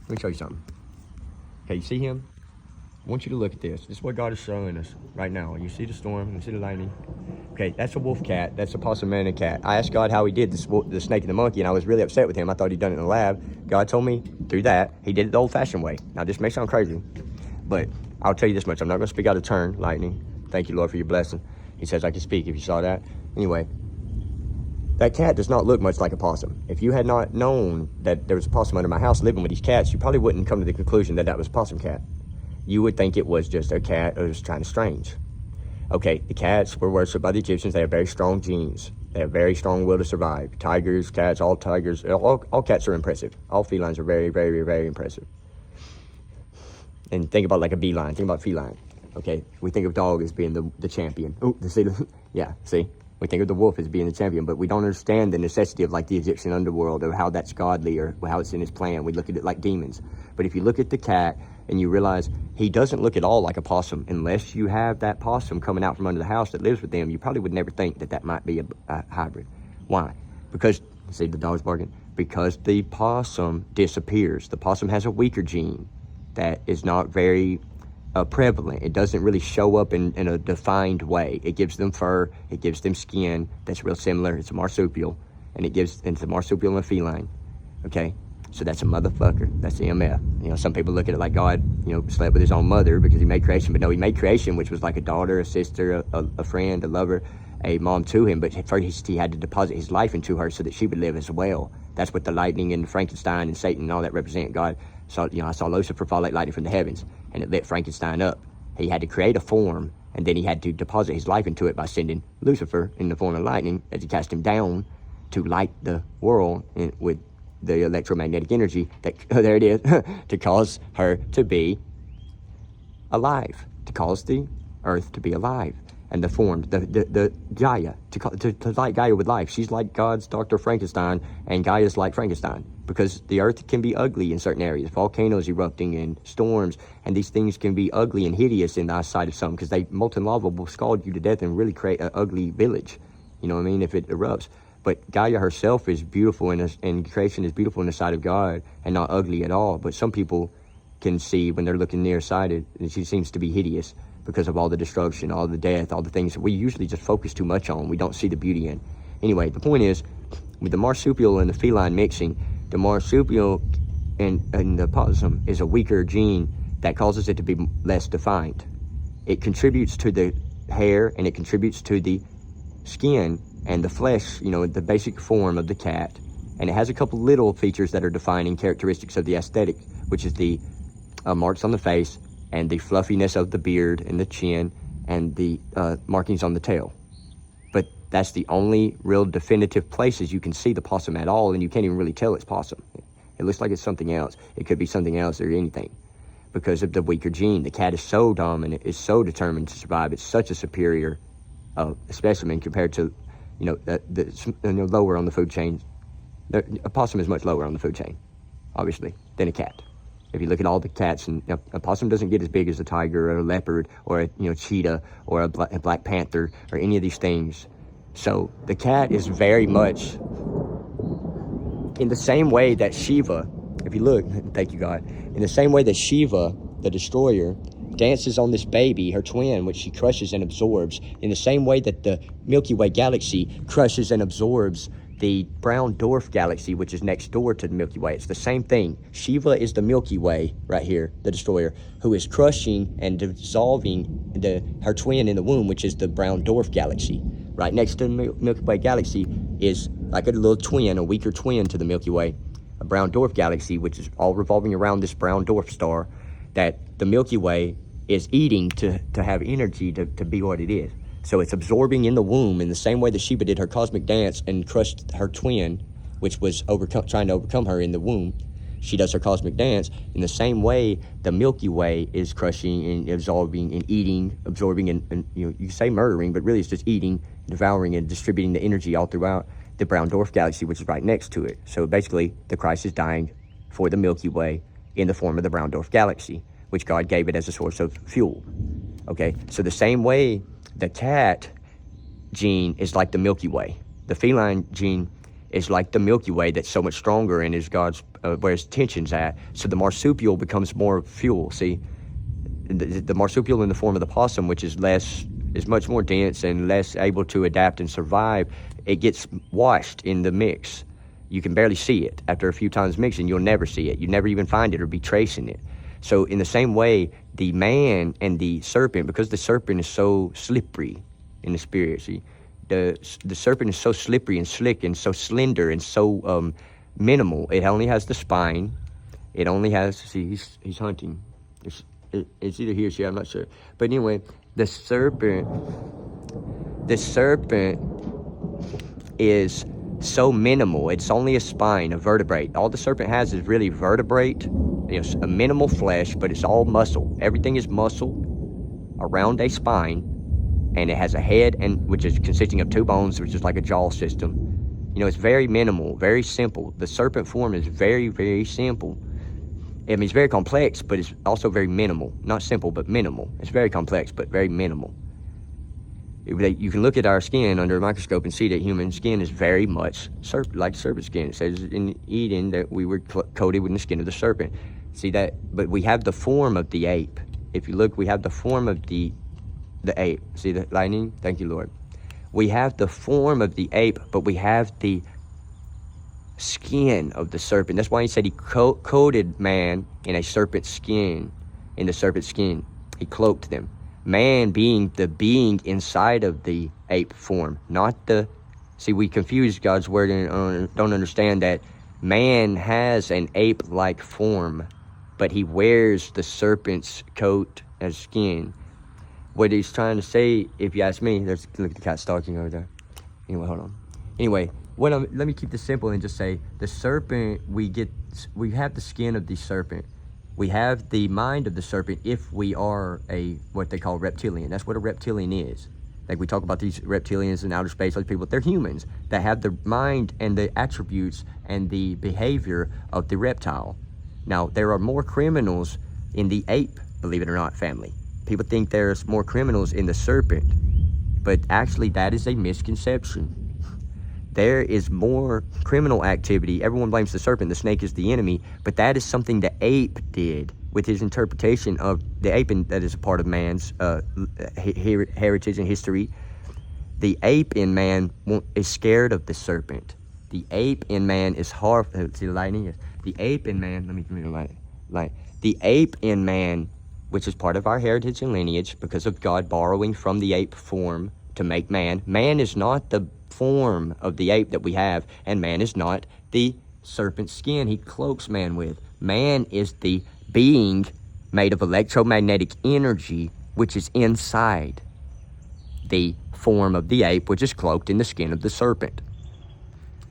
Let me show you something. Okay, you see him? I want you to look at this. This is what God is showing us right now. You see the storm, you see the lightning. Okay, that's a wolf cat. That's a possum man and cat. I asked God how he did the snake and the monkey, and I was really upset with him. I thought he'd done it in the lab. God told me through that, he did it the old-fashioned way. Now, this may sound crazy, but I'll tell you this much. I'm not going to speak out of turn, lightning. Thank you, Lord, for your blessing. He says I can speak if you saw that. Anyway, that cat does not look much like a possum. If you had not known that there was a possum under my house living with these cats, you probably wouldn't come to the conclusion that that was a possum cat. You would think it was just a cat that was kind of strange. Okay, the cats were worshipped by the Egyptians. They have very strong genes. They have very strong will to survive. Tigers, cats, all cats are impressive. All felines are very, very, very impressive. And think about like a beeline. Think about feline. Okay, we think of dog as being the champion. Oh, yeah, see? We think of the wolf as being the champion, but we don't understand the necessity of like the Egyptian underworld or how that's godly or how it's in his plan. We look at it like demons. But if you look at the cat and you realize he doesn't look at all like a possum, unless you have that possum coming out from under the house that lives with them, you probably would never think that that might be a hybrid. Why? Because, see the dog's barking? Because the possum disappears. The possum has a weaker gene that is not very prevalent. It doesn't really show up in a defined way. It gives them fur, it gives them skin that's real similar. It's a marsupial, and it's a marsupial and a feline. Okay, so that's a motherfucker. That's the MF. You know, some people look at it like God, you know, slept with his own mother because he made creation, but no, he made creation, which was like a daughter, a sister, a friend, a lover, a mom to him. But first he had to deposit his life into her so that she would live as well. That's what the lightning and Frankenstein and Satan and all that represent. God saw, you know, I saw Lucifer fall like lightning from the heavens, and it lit Frankenstein up. He had to create a form, and then he had to deposit his life into it by sending Lucifer in the form of lightning as he cast him down to light the world with the electromagnetic energy that, there it is, to cause her to be alive, to cause the earth to be alive. And the form, the Gaia, to light Gaia with life. She's like God's Dr. Frankenstein, and Gaia's like Frankenstein, because the earth can be ugly in certain areas. Volcanoes erupting and storms, and these things can be ugly and hideous in the eyesight of some, because molten lava will scald you to death and really create an ugly village. You know what I mean, if it erupts. But Gaia herself is beautiful, and creation is beautiful in the sight of God, and not ugly at all. But some people can see when they're looking nearsighted, and she seems to be hideous, because of all the destruction, all the death, all the things that we usually just focus too much on. We don't see the beauty in. Anyway, the point is, with the marsupial and the feline mixing, the marsupial and the possum is a weaker gene that causes it to be less defined. It contributes to the hair, and it contributes to the skin and the flesh, you know, the basic form of the cat. And it has a couple little features that are defining characteristics of the aesthetic, which is the marks on the face, and the fluffiness of the beard and the chin, and the markings on the tail. But that's the only real definitive places you can see the possum at all, and you can't even really tell it's possum. It looks like it's something else. It could be something else or anything because of the weaker gene. The cat is so dominant, is so determined to survive. It's such a superior specimen compared to, you know, the lower on the food chain. A possum is much lower on the food chain, obviously, than a cat. If you look at all the cats, and a possum doesn't get as big as a tiger or a leopard or a cheetah or a black panther or any of these things. So the cat is very much in the same way that Shiva, if you look, thank you God, in the same way that Shiva, the destroyer, dances on this baby, her twin, which she crushes and absorbs, in the same way that the Milky Way galaxy crushes and absorbs the brown dwarf galaxy, which is next door to the Milky Way. It's the same thing. Shiva is the Milky Way right here, the destroyer, who is crushing and dissolving her twin in the womb, which is the brown dwarf galaxy. Right next to the Milky Way galaxy is like a little twin, a weaker twin to the Milky Way, a brown dwarf galaxy, which is all revolving around this brown dwarf star that the Milky Way is eating to have energy to be what it is. So it's absorbing in the womb in the same way that Shiva did her cosmic dance and crushed her twin, which was trying to overcome her in the womb. She does her cosmic dance in the same way the Milky Way is crushing and absorbing and eating, absorbing and you know, you say murdering, but really it's just eating, devouring, and distributing the energy all throughout the brown dwarf galaxy, which is right next to it. So basically, the Christ is dying for the Milky Way in the form of the brown dwarf galaxy, which God gave it as a source of fuel. Okay, so the same way the cat gene is like the Milky Way. The feline gene is like the Milky Way that's so much stronger and is God's where his tension's at. So the marsupial becomes more fuel. See, the marsupial in the form of the possum, which is much more dense and less able to adapt and survive, it gets washed in the mix. You can barely see it. After a few times mixing, you'll never see it. You never even find it or be tracing it. So in the same way, the man and the serpent, because the serpent is so slippery in the spirit, see, the serpent is so slippery and slick and so slender and so minimal. It only has the spine. It only has, see, he's hunting. It's either he or she, I'm not sure. But anyway, the serpent is so minimal. It's only a spine, a vertebrate. All the serpent has is really vertebrate, a minimal flesh, but it's all muscle. Everything is muscle around a spine, and it has a head, and which is consisting of two bones, which is like a jaw system. It's very minimal, very simple. The serpent form is very, very simple. I mean, it's very complex, but it's also very minimal. Not simple, but minimal. It's very complex, but very minimal. You can look at our skin under a microscope and see that human skin is very much like serpent skin. It says in Eden that we were coated with the skin of the serpent. See that? But we have the form of the ape. If you look, we have the form of the ape. See the lightning? Thank you, Lord. We have the form of the ape, but we have the skin of the serpent. That's why he said he coated man in a serpent skin, in the serpent skin. He cloaked them. Man being the being inside of the ape form, not the... See, we confuse God's word and don't understand that man has an ape-like form, but he wears the serpent's coat as skin. What he's trying to say, if you ask me, look at the cat stalking over there. Anyway, hold on. Anyway, let me keep this simple and just say, the serpent, we have the skin of the serpent. We have the mind of the serpent if we are what they call reptilian. That's what a reptilian is. Like we talk about these reptilians in outer space, like people, they're humans that have the mind and the attributes and the behavior of the reptile. Now, there are more criminals in the ape, believe it or not, family. People think there's more criminals in the serpent, but actually that is a misconception. There is more criminal activity. Everyone blames the serpent. The snake is the enemy. But that is something the ape did with his interpretation of the ape, and that is a part of man's heritage and history. The ape in man is scared of the serpent. The ape in man is horrified. See the lightning? The ape in man, let me give you the light. The ape in man, which is part of our heritage and lineage because of God borrowing from the ape form to make man. Man is not the form of the ape that we have, and man is not the serpent skin he cloaks man with. Man is the being made of electromagnetic energy, which is inside the form of the ape, which is cloaked in the skin of the serpent.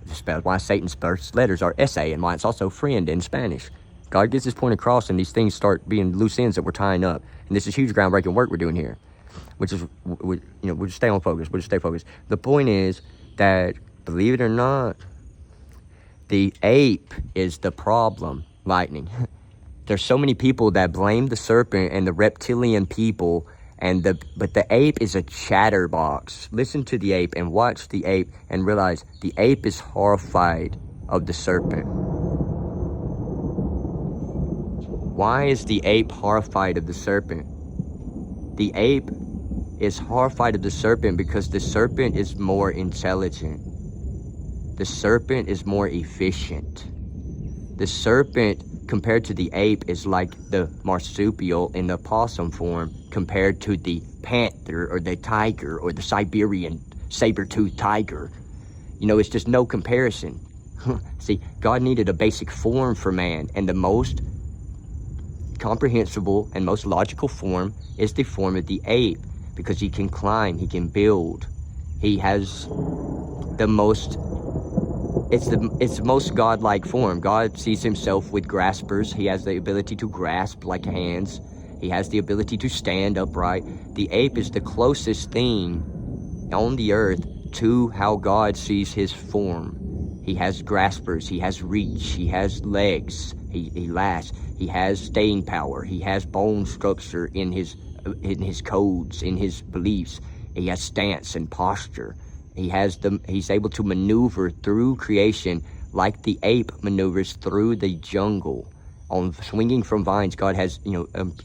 This is why Satan's first letters are SA, and why it's also friend in Spanish. God gets his point across, and these things start being loose ends that we're tying up. And this is huge groundbreaking work we're doing here, which is, we'll just stay on focus. We'll just stay focused. The point is that, believe it or not, the ape is the problem. Lightning. There's so many people that blame the serpent and the reptilian people, but the ape is a chatterbox. Listen to the ape and watch the ape and realize the ape is horrified of the serpent. Why is the ape horrified of the serpent? The ape is horrified of the serpent because the serpent is more intelligent. The serpent is more efficient. The serpent, compared to the ape, is like the marsupial in the possum form compared to the panther or the tiger or the Siberian saber-toothed tiger. It's just no comparison. See, God needed a basic form for man, and the most comprehensible and most logical form is the form of the ape, because he can climb, he can build. He has the most, it's the most godlike form. God sees himself with graspers. He has the ability to grasp like hands. He has the ability to stand upright. The ape is the closest thing on the earth to how God sees his form. He has graspers, he has reach, he has legs, he lasts, he has staying power, he has bone structure in his codes, in his beliefs. He has stance and posture. He's able to maneuver through creation like the ape maneuvers through the jungle on swinging from vines. God has,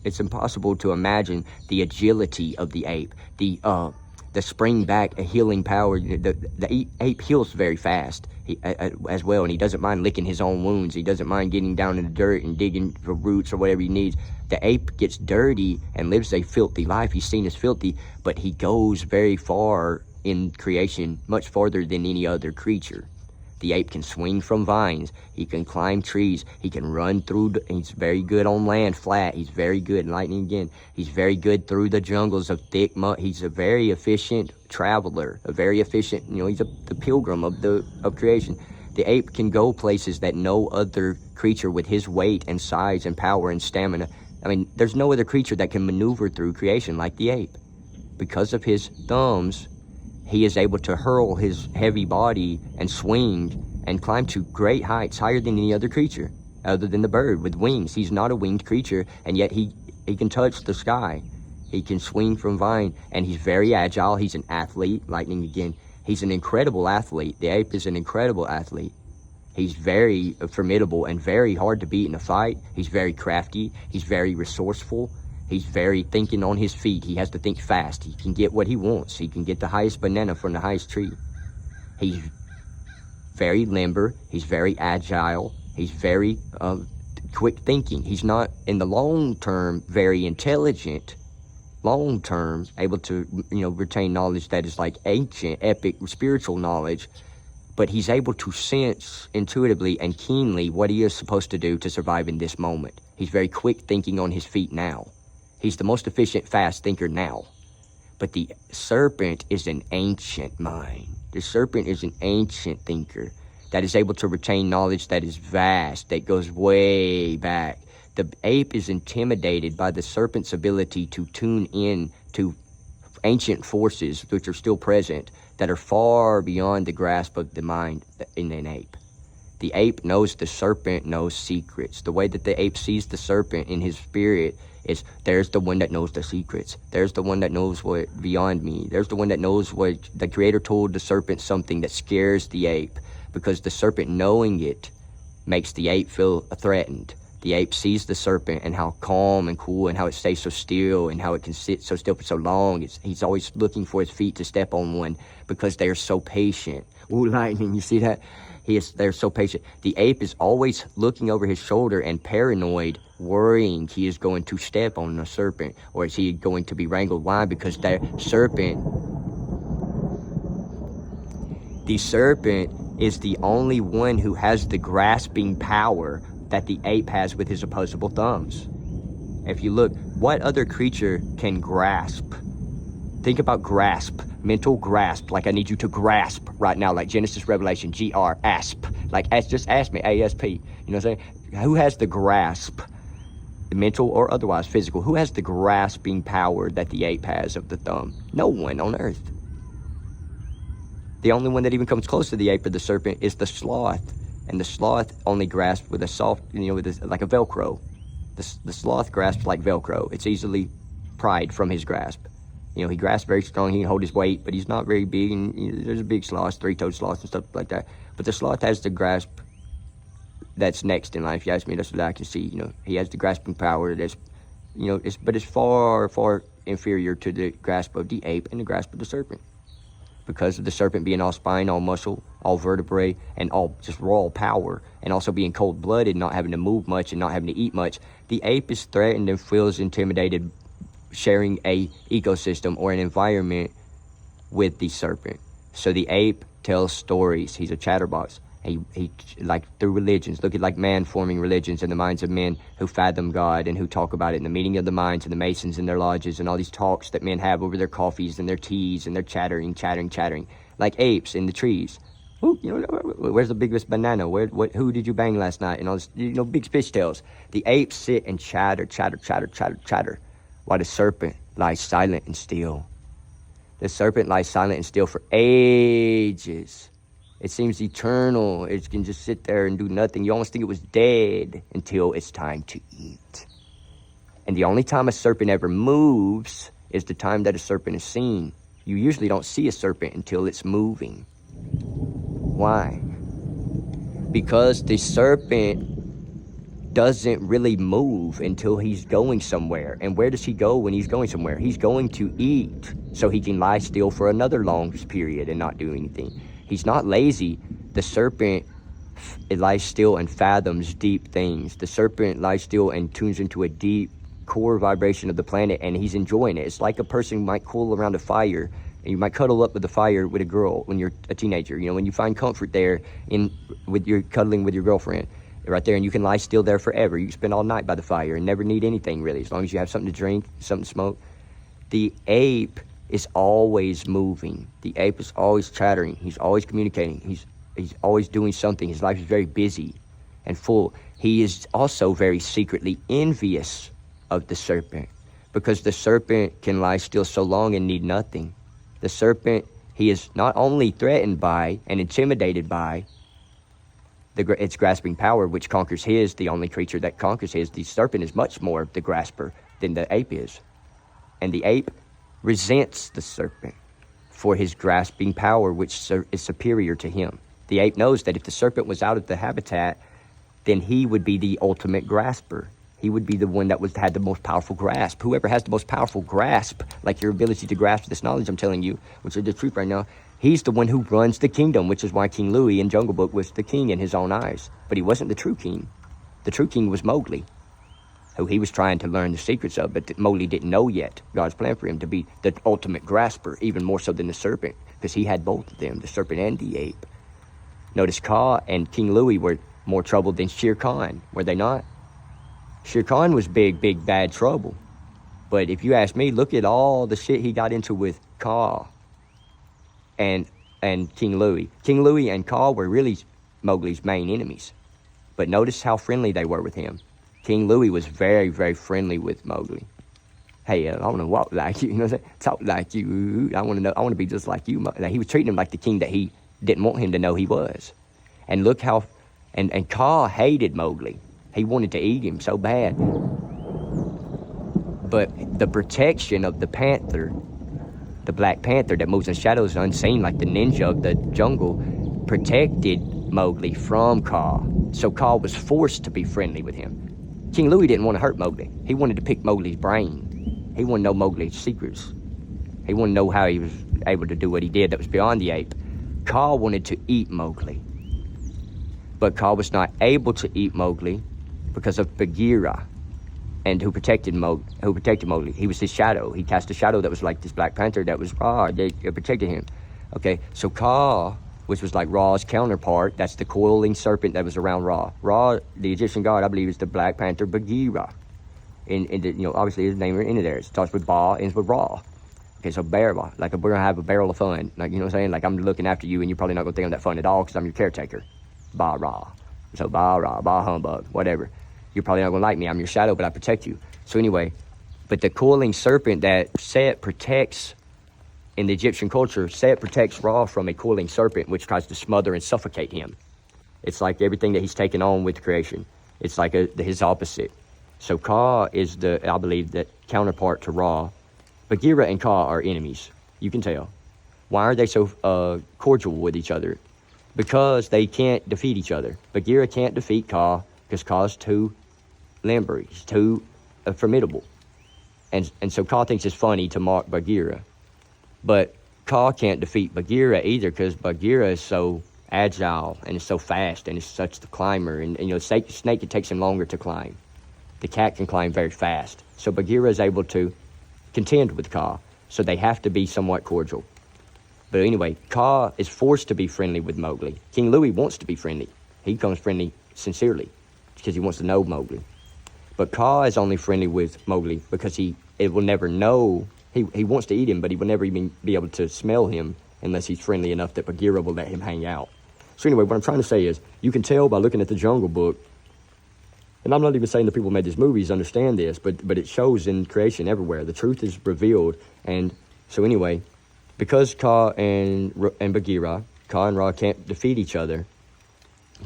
it's impossible to imagine the agility of the ape, the spring back, a healing power. The ape heals very fast as well, and he doesn't mind licking his own wounds. He doesn't mind getting down in the dirt and digging for roots or whatever he needs. The ape gets dirty and lives a filthy life. He's seen as filthy, but he goes very far in creation, much farther than any other creature. The ape can swing from vines. He can climb trees. He can run through. He's very good on land, flat. He's very good, lightning again. He's very good through the jungles of thick mud. He's a very efficient traveler, a very efficient, he's the pilgrim of creation. The ape can go places that no other creature with his weight and size and power and stamina. I mean, there's no other creature that can maneuver through creation like the ape. Because of his thumbs, he is able to hurl his heavy body and swing and climb to great heights, higher than any other creature, other than the bird with wings. He's not a winged creature, and yet he can touch the sky. He can swing from vine, and he's very agile. He's an athlete, lightning again. He's an incredible athlete. The ape is an incredible athlete. He's very formidable and very hard to beat in a fight. He's very crafty. He's very resourceful. He's very thinking on his feet. He has to think fast. He can get what he wants. He can get the highest banana from the highest tree. He's very limber. He's very agile. He's very quick thinking. He's not, in the long term, very intelligent. Long term, able to, retain knowledge that is like ancient, epic, spiritual knowledge. But he's able to sense intuitively and keenly what he is supposed to do to survive in this moment. He's very quick thinking on his feet now. He's the most efficient, fast thinker now. But the serpent is an ancient mind. The serpent is an ancient thinker that is able to retain knowledge that is vast, that goes way back. The ape is intimidated by the serpent's ability to tune in to ancient forces which are still present, that are far beyond the grasp of the mind in an ape. The ape knows the serpent knows secrets. The way that the ape sees the serpent in his spirit is, there's the one that knows the secrets. There's the one that knows what beyond me. There's the one that knows what the Creator told the serpent, something that scares the ape, because the serpent knowing it makes the ape feel threatened. The ape sees the serpent and how calm and cool and how it stays so still and how it can sit so still for so long. He's always looking for his feet to step on one because they're so patient. Ooh, lightning, you see that? They're so patient. The ape is always looking over his shoulder and paranoid, worrying he is going to step on a serpent, or is he going to be wrangled? Why? Because the serpent is the only one who has the grasping power that the ape has with his opposable thumbs. If you look, what other creature can grasp? Think about grasp, mental grasp, like I need you to grasp right now, like Genesis, Revelation, asp, like just ask me, A-S-P, you know what I'm saying? Who has the grasp, mental or otherwise physical, who has the grasping power that the ape has of the thumb? No one on earth. The only one that even comes close to the ape or the serpent is the sloth, and the sloth only grasps with a soft, like a Velcro. The sloth grasps like Velcro. It's easily pried from his grasp. He grasps very strong. He can hold his weight, but he's not very big. And there's a big sloth, three-toed sloths and stuff like that. But the sloth has the grasp that's next in line. If you ask me, that's what I can see. He has the grasping power that's, but it's far, far inferior to the grasp of the ape and the grasp of the serpent. Because of the serpent being all spine, all muscle, all vertebrae, and all just raw power, and also being cold-blooded, not having to move much and not having to eat much, the ape is threatened and feels intimidated sharing a ecosystem or an environment with the serpent. So the ape tells stories. He's a chatterbox. He like through religions, look at like man forming religions in the minds of men who fathom God and who talk about it in the meeting of the minds and the masons in their lodges and all these talks that men have over their coffees and their teas and their chattering like apes in the trees. Ooh, where's the biggest banana? Who did you bang last night? And all this, big fish tails. The apes sit and chatter, while the serpent lies silent and still. The serpent lies silent and still for ages. It seems eternal. It can just sit there and do nothing. You almost think it was dead until it's time to eat. And the only time a serpent ever moves is the time that a serpent is seen. You usually don't see a serpent until it's moving. Why? because the serpent doesn't really move until he's going somewhere. And where does he go when he's going somewhere? He's going to eat, so he can lie still for another long period and not do anything. He's not lazy. The serpent it lies still and fathoms deep things. The serpent lies still and tunes into a deep core vibration of the planet, and he's enjoying it. It's like a person might cool around a fire, and you might cuddle up with the fire with a girl when you're a teenager. You know, when you find comfort there with your cuddling with your girlfriend right there, and you can lie still there forever. You can spend all night by the fire and never need anything really, as long as you have something to drink, something to smoke. The ape is always moving. The ape is always chattering. He's always communicating. He's always doing something. His life is very busy and full. He is also very secretly envious of the serpent, because the serpent can lie still so long and need nothing. The serpent, he is not only threatened by and intimidated by its grasping power, which conquers his, the only creature that conquers his. The serpent is much more the grasper than the ape is. And the ape resents the serpent for his grasping power, which is superior to him. The ape knows that if the serpent was out of the habitat, then he would be the ultimate grasper. He would be the one that had the most powerful grasp. Whoever has the most powerful grasp, like your ability to grasp this knowledge I'm telling you, which is the truth right now, he's the one who runs the kingdom, which is why King Louis in Jungle Book was the king in his own eyes. But he wasn't the true king. The true king was Mowgli, who he was trying to learn the secrets of, but Mowgli didn't know yet God's plan for him to be the ultimate grasper, even more so than the serpent, because he had both of them, the serpent and the ape. Notice Kaa and King Louis were more troubled than Shere Khan, were they not? Shere Khan was big, bad trouble. But if you ask me, look at all the shit he got into with Kaa and King Louis. King Louis and Kaa were really Mowgli's main enemies. But notice how friendly they were with him. King Louis was very, very friendly with Mowgli. Hey, I want to walk like you, you know what I'm saying? Talk like you. I want to be just like you. Like, he was treating him like the king that he didn't want him to know he was. And look how, and Kaa hated Mowgli. He wanted to eat him so bad. But the protection of the panther, the Black Panther that moves in shadows unseen like the ninja of the jungle, protected Mowgli from Kaa. So Kaa was forced to be friendly with him. King Louis didn't want to hurt Mowgli. He wanted to pick Mowgli's brain. He wanted to know Mowgli's secrets. He wanted to know how he was able to do what he did that was beyond the ape. Kaa wanted to eat Mowgli. But Kaa was not able to eat Mowgli because of Bagheera, and who protected Mowgli. He was his shadow. He cast a shadow that was like this Black Panther that was Ra. They protected him. Okay, so Kaa, which was like Ra's counterpart, that's the coiling serpent that was around Ra. Ra, the Egyptian god, I believe, is the Black Panther Bagheera. And obviously his name is in there. It starts with Ba, ends with Ra. Okay, so barrel, like we're gonna have a barrel of fun. Like, you know what I'm saying? Like, I'm looking after you, and you're probably not gonna think I'm that fun at all because I'm your caretaker. Ba Ra. So Ba Ra, Ba Humbug, whatever. You're probably not gonna like me. I'm your shadow, but I protect you. So anyway, but the coiling serpent that Set protects in the Egyptian culture, Set protects Ra from a coiling serpent which tries to smother and suffocate him. It's like everything that he's taken on with creation. It's like his opposite. So Kaa is I believe, the counterpart to Ra. Bagheera and Kaa are enemies. You can tell. Why are they so cordial with each other? Because they can't defeat each other. Bagheera can't defeat Kaa because Kaa's too limber. He's too formidable. And so Kaa thinks it's funny to mock Bagheera. But Kaa can't defeat Bagheera either because Bagheera is so agile and is so fast and is such the climber. And snake, it takes him longer to climb. The cat can climb very fast. So Bagheera is able to contend with Kaa. So they have to be somewhat cordial. But anyway, Kaa is forced to be friendly with Mowgli. King Louis wants to be friendly. He becomes friendly sincerely because he wants to know Mowgli. But Kaa is only friendly with Mowgli because it will never know. He wants to eat him, but he will never even be able to smell him unless he's friendly enough that Bagheera will let him hang out. So anyway, what I'm trying to say is, you can tell by looking at the Jungle Book, and I'm not even saying the people who made these movies understand this, but it shows in creation everywhere. The truth is revealed. And so anyway, because Kaa and Bagheera, Kaa and Ra can't defeat each other,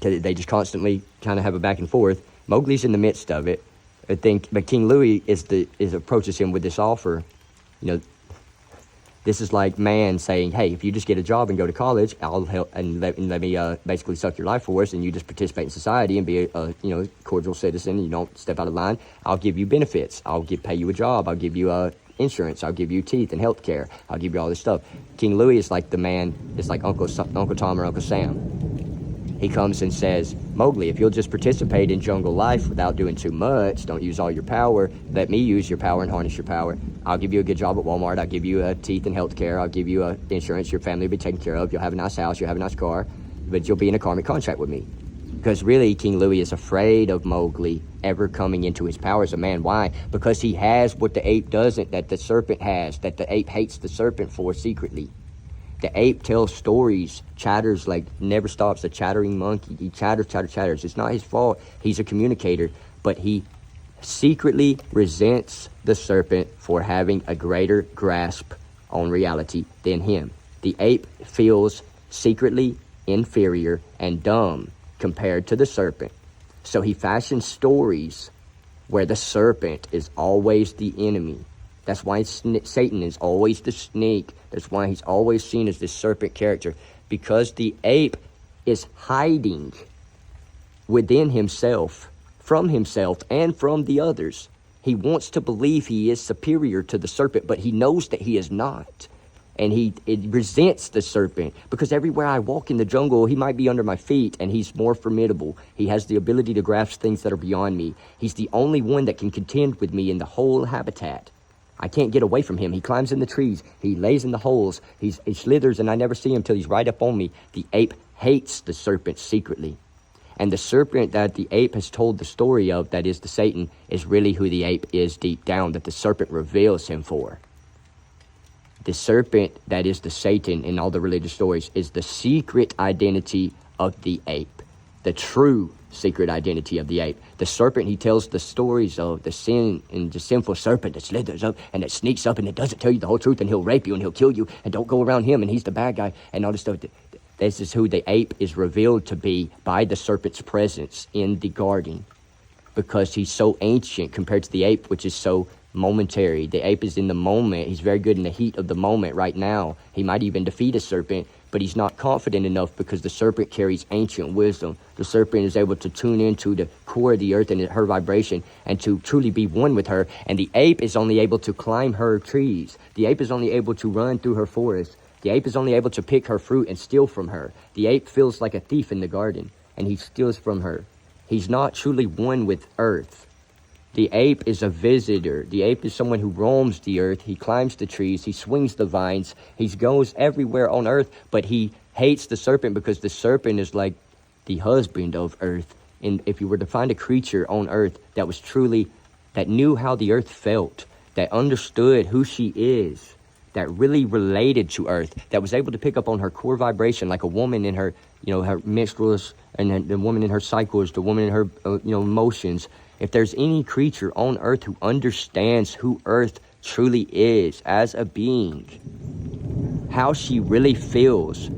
they just constantly kind of have a back and forth. Mowgli's in the midst of it. I think, but King Louis approaches him with this offer. This is like man saying, hey, if you just get a job and go to college, I'll help and let me basically suck your life force, and you just participate in society and be a cordial citizen, and you don't step out of line. I'll give you benefits. Pay you a job. I'll give you insurance. I'll give you teeth and health care. I'll give you all this stuff. King Louis is like the man. It's like Uncle Tom or Uncle Sam. He comes and says, Mowgli, if you'll just participate in jungle life without doing too much, don't use all your power, let me use your power and harness your power. I'll give you a good job at Walmart. I'll give you teeth and health care. I'll give you insurance. Your family will be taken care of. You'll have a nice house. You'll have a nice car. But you'll be in a karmic contract with me. Because really, King Louis is afraid of Mowgli ever coming into his power as a man. Why? Because he has what the ape doesn't, that the serpent has, that the ape hates the serpent for secretly. The ape tells stories, chatters like never stops, a chattering monkey. He chatters. It's not his fault. He's a communicator, but he secretly resents the serpent for having a greater grasp on reality than him. The ape feels secretly inferior and dumb compared to the serpent. So he fashions stories where the serpent is always the enemy. That's why Satan is always the snake. That's why he's always seen as this serpent character. Because the ape is hiding within himself, from himself, and from the others. He wants to believe he is superior to the serpent, but he knows that he is not. And he resents the serpent, because everywhere I walk in the jungle, he might be under my feet, and he's more formidable. He has the ability to grasp things that are beyond me. He's the only one that can contend with me in the whole habitat. I can't get away from him. He climbs in the trees. He lays in the holes. He slithers, and I never see him till he's right up on me. The ape hates the serpent secretly. And the serpent that the ape has told the story of, that is the Satan, is really who the ape is deep down, that the serpent reveals him for. The serpent that is the Satan in all the religious stories is the secret identity of the ape, the true secret identity of the ape. The serpent he tells the stories of, the sin and the sinful serpent that slithers up and that sneaks up and it doesn't tell you the whole truth, and he'll rape you and he'll kill you, and don't go around him and he's the bad guy and all this stuff. This is who the ape is revealed to be by the serpent's presence in the garden, because he's so ancient compared to the ape, which is so momentary. The ape is in the moment. He's very good in the heat of the moment right now. He might even defeat a serpent, but he's not confident enough, because the serpent carries ancient wisdom. The serpent is able to tune into the core of the earth and her vibration and to truly be one with her. And the ape is only able to climb her trees. The ape is only able to run through her forest. The ape is only able to pick her fruit and steal from her. The ape feels like a thief in the garden, and he steals from her. He's not truly one with earth. The ape is a visitor. The ape is someone who roams the earth. He climbs the trees. He swings the vines. He goes everywhere on earth, but he hates the serpent, because the serpent is like the husband of earth. And if you were to find a creature on earth that was truly, that knew how the earth felt, that understood who she is, that really related to earth, that was able to pick up on her core vibration, like a woman in her, her menstruals, and the woman in her cycles, the woman in her, emotions. If there's any creature on earth who understands who earth truly is as a being, how she really feels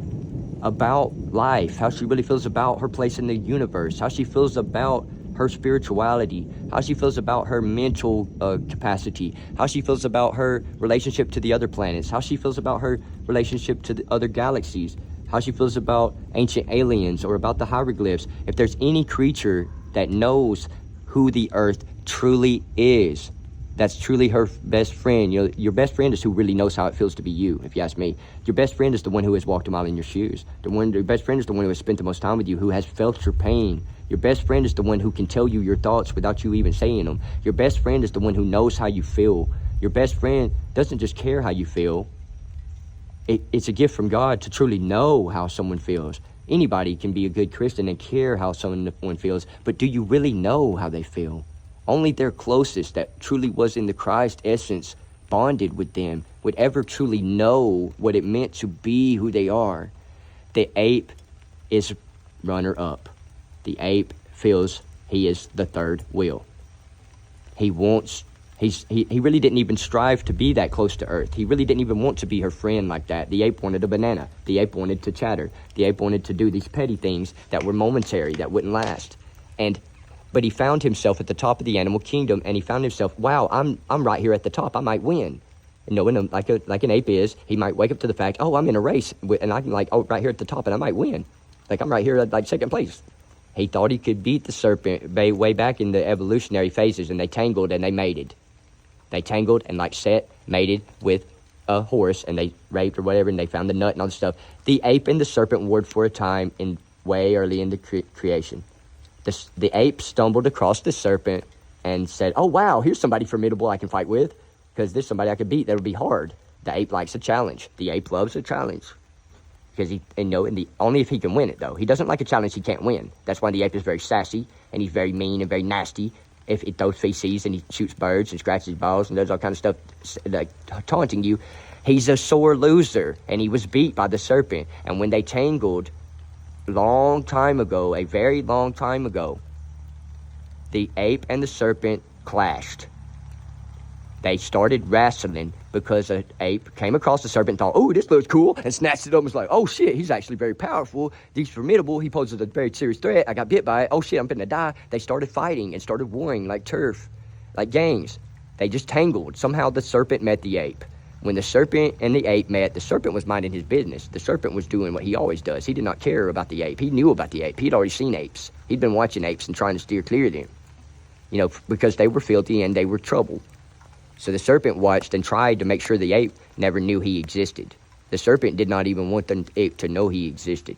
about life, how she really feels about her place in the universe, how she feels about her spirituality, how she feels about her mental capacity, how she feels about her relationship to the other planets, how she feels about her relationship to the other galaxies, how she feels about ancient aliens or about the hieroglyphs. If there's any creature that knows who the earth truly is, that's truly her best friend. Your best friend is who really knows how it feels to be you, if you ask me. Your best friend is the one who has walked a mile in your shoes. Your best friend is the one who has spent the most time with you, who has felt your pain. Your best friend is the one who can tell you your thoughts without you even saying them. Your best friend is the one who knows how you feel. Your best friend doesn't just care how you feel. It's a gift from God to truly know how someone feels. Anybody can be a good Christian and care how someone feels, but do you really know how they feel? Only their closest, that truly was in the Christ essence, bonded with them, would ever truly know what it meant to be who they are. The ape is runner-up. The ape feels he is the third wheel. He really didn't even strive to be that close to earth. He really didn't even want to be her friend like that. The ape wanted a banana. The ape wanted to chatter. The ape wanted to do these petty things that were momentary, that wouldn't last. But he found himself at the top of the animal kingdom, and he found himself, wow, I'm right here at the top. I might win. And knowing him like an ape is, he might wake up to the fact, oh, I'm in a race, and I'm like, oh, right here at the top, and I might win. Like, I'm right here at like second place. He thought he could beat the serpent way back in the evolutionary phases, and they tangled and they mated. They tangled and like Set mated with a horse, and they raped or whatever, and they found the nut and all this stuff. The ape and the serpent warred for a time in way early in the creation. The ape stumbled across the serpent and said, oh, wow, here's somebody formidable I can fight with, because there's somebody I could beat that would be hard. The ape likes a challenge. The ape loves a challenge. Because only if he can win it, though. He doesn't like a challenge he can't win. That's why the ape is very sassy, and he's very mean and very nasty. If he throws feces and he shoots birds and scratches balls and does all kind of stuff, like taunting you, he's a sore loser, and he was beat by the serpent. And when they tangled, a very long time ago, the ape and the serpent clashed. They started wrestling because an ape came across the serpent and thought, oh, this looks cool, and snatched it up and was like, oh, shit, he's actually very powerful. He's formidable. He poses a very serious threat. I got bit by it. Oh, shit, I'm going to die. They started fighting and started warring like turf, like gangs. They just tangled. Somehow the serpent met the ape. When the serpent and the ape met, the serpent was minding his business. The serpent was doing what he always does. He did not care about the ape. He knew about the ape. He'd already seen apes. He'd been watching apes and trying to steer clear of them, because they were filthy and they were trouble. So the serpent watched and tried to make sure the ape never knew he existed. The serpent did not even want the ape to know he existed.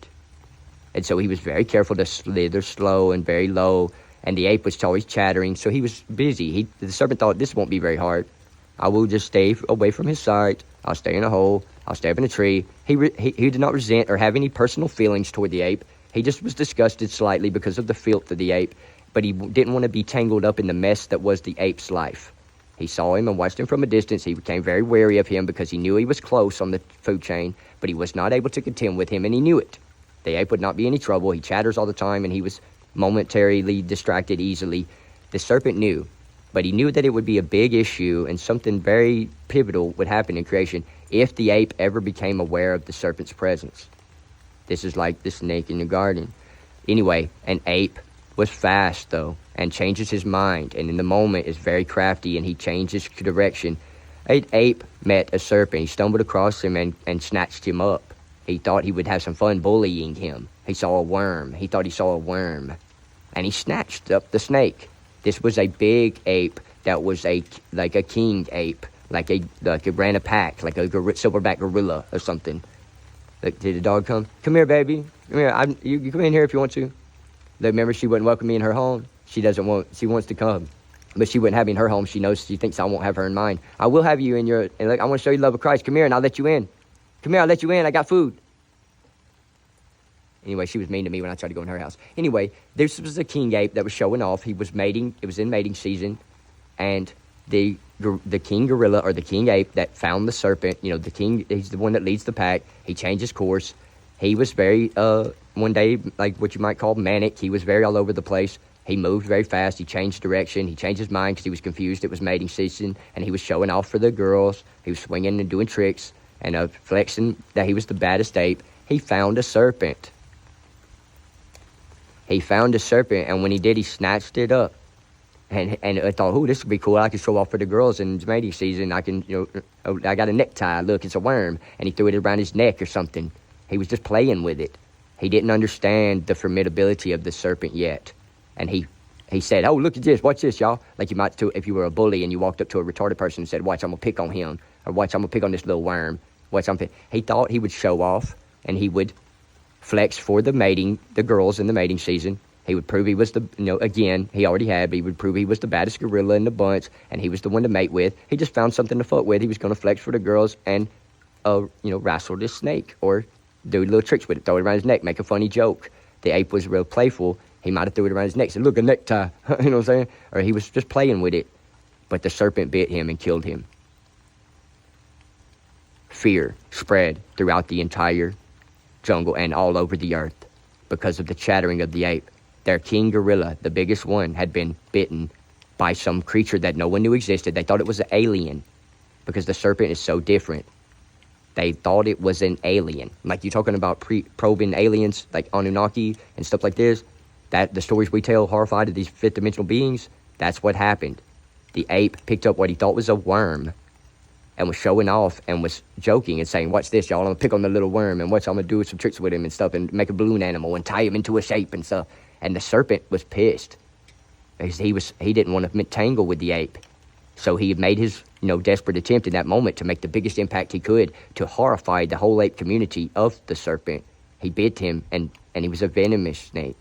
And so he was very careful to slither slow and very low, and the ape was always chattering, so he was busy. The serpent thought, this won't be very hard. I will just stay away from his sight. I'll stay in a hole. I'll stay up in a tree. He did not resent or have any personal feelings toward the ape. He just was disgusted slightly because of the filth of the ape, but he didn't want to be tangled up in the mess that was the ape's life. He saw him and watched him from a distance. He became very wary of him because he knew he was close on the food chain, but he was not able to contend with him, and he knew it. The ape would not be any trouble. He chatters all the time, and he was momentarily distracted easily. The serpent knew, but he knew that it would be a big issue and something very pivotal would happen in creation if the ape ever became aware of the serpent's presence. This is like the snake in the garden. Anyway, an ape was fast, though, and changes his mind, and in the moment is very crafty, and he changes direction. An ape met a serpent. He stumbled across him and snatched him up. He thought he would have some fun bullying him. He saw a worm. He thought he saw a worm, and he snatched up the snake. This was a big ape that was like a king ape, like it ran a pack, like a silverback gorilla or something. Did the dog come? Come here, baby. Come here. You come in here if you want to. Remember, she wouldn't welcome me in her home. She wants to come, but she wouldn't have me in her home. She thinks I won't have her in mine. I will have you in and look, I want to show you the love of Christ. Come here and I'll let you in. Come here, I'll let you in. I got food. Anyway, she was mean to me when I tried to go in her house. Anyway, this was a king ape that was showing off. He was mating. It was in mating season, and the king gorilla or the king ape that found the serpent, the king, he's the one that leads the pack. He changed his course. He was very, one day, like what you might call manic. He was very all over the place. He moved very fast. He changed direction. He changed his mind because he was confused. It was mating season, and he was showing off for the girls. He was swinging and doing tricks and flexing that he was the baddest ape. He found a serpent. And when he did, he snatched it up. And I thought, oh, this would be cool. I can show off for the girls in mating season. I can, I got a necktie. Look, it's a worm. And he threw it around his neck or something. He was just playing with it. He didn't understand the formidability of the serpent yet. And he said, oh, look at this. Watch this, y'all. Like you might do if you were a bully and you walked up to a retarded person and said, watch, I'm going to pick on him. Or watch, I'm going to pick on this little worm. Watch, he thought he would show off and he would flex for the girls in the mating season. He would prove he was again, he already had, but he would prove he was the baddest gorilla in the bunch and he was the one to mate with. He just found something to fuck with. He was going to flex for the girls and, wrestle this snake or do little tricks with it, throw it around his neck, make a funny joke. The ape was real playful. He might have threw it around his neck, said, look, a necktie, you know what I'm saying? Or he was just playing with it. But the serpent bit him and killed him. Fear spread throughout the entire jungle and all over the earth because of the chattering of the ape. Their king gorilla, the biggest one, had been bitten by some creature that no one knew existed. They thought it was an alien because the serpent is so different. They thought it was an alien. Like you're talking about probing aliens like Anunnaki and stuff like this. That the stories we tell horrified of these fifth dimensional beings, that's what happened. The ape picked up what he thought was a worm and was showing off and was joking and saying, watch this, y'all, I'm going to pick on the little worm and watch, I'm going to do some tricks with him and stuff and make a balloon animal and tie him into a shape and stuff. And the serpent was pissed because he didn't want to tangle with the ape. So he had made his, desperate attempt in that moment to make the biggest impact he could to horrify the whole ape community of the serpent. He bit him, and he was a venomous snake.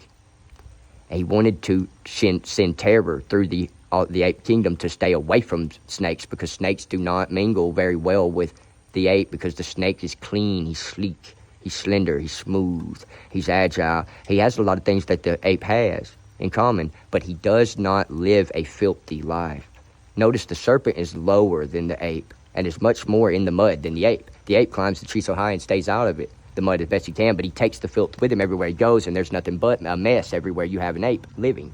He wanted to send terror through the ape kingdom to stay away from snakes, because snakes do not mingle very well with the ape, because the snake is clean, he's sleek, he's slender, he's smooth, he's agile. He has a lot of things that the ape has in common, but he does not live a filthy life. Notice the serpent is lower than the ape and is much more in the mud than the ape. The ape climbs the tree so high and stays out of the mud as best he can, but he takes the filth with him everywhere he goes, and there's nothing but a mess everywhere you have an ape living.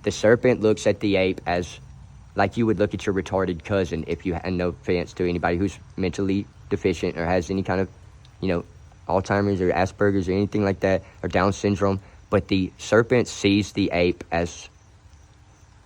The serpent looks at the ape as like you would look at your retarded cousin, if you, and no offense to anybody who's mentally deficient or has any kind of, Alzheimer's or Asperger's or anything like that, or Down syndrome, but the serpent sees the ape as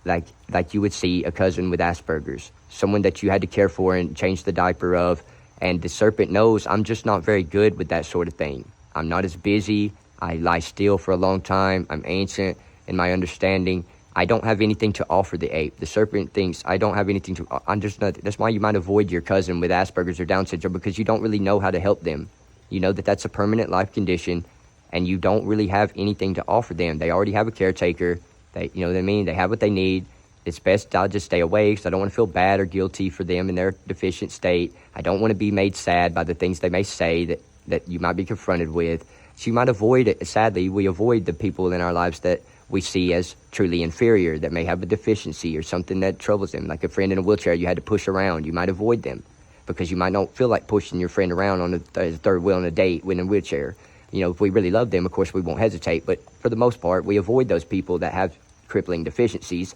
like you would see a cousin with Asperger's, someone that you had to care for and change the diaper of. And the serpent knows, I'm just not very good with that sort of thing. I'm not as busy. I lie still for a long time. I'm ancient in my understanding. I don't have anything to offer the ape. The serpent thinks, I don't have anything to, I'm just not, that's why you might avoid your cousin with Asperger's or Down syndrome, because you don't really know how to help them. You know that that's a permanent life condition, and you don't really have anything to offer them. They already have a caretaker. They, you know what I mean? They have what they need. It's best I'll just stay away, because I don't want to feel bad or guilty for them in their deficient state. I don't want to be made sad by the things they may say that you might be confronted with. So you might avoid it. Sadly, we avoid the people in our lives that we see as truly inferior, that may have a deficiency or something that troubles them. Like a friend in a wheelchair you had to push around. You might avoid them because you might not feel like pushing your friend around on the third wheel on a date with a wheelchair. If we really love them, of course, we won't hesitate. But for the most part, we avoid those people that have crippling deficiencies,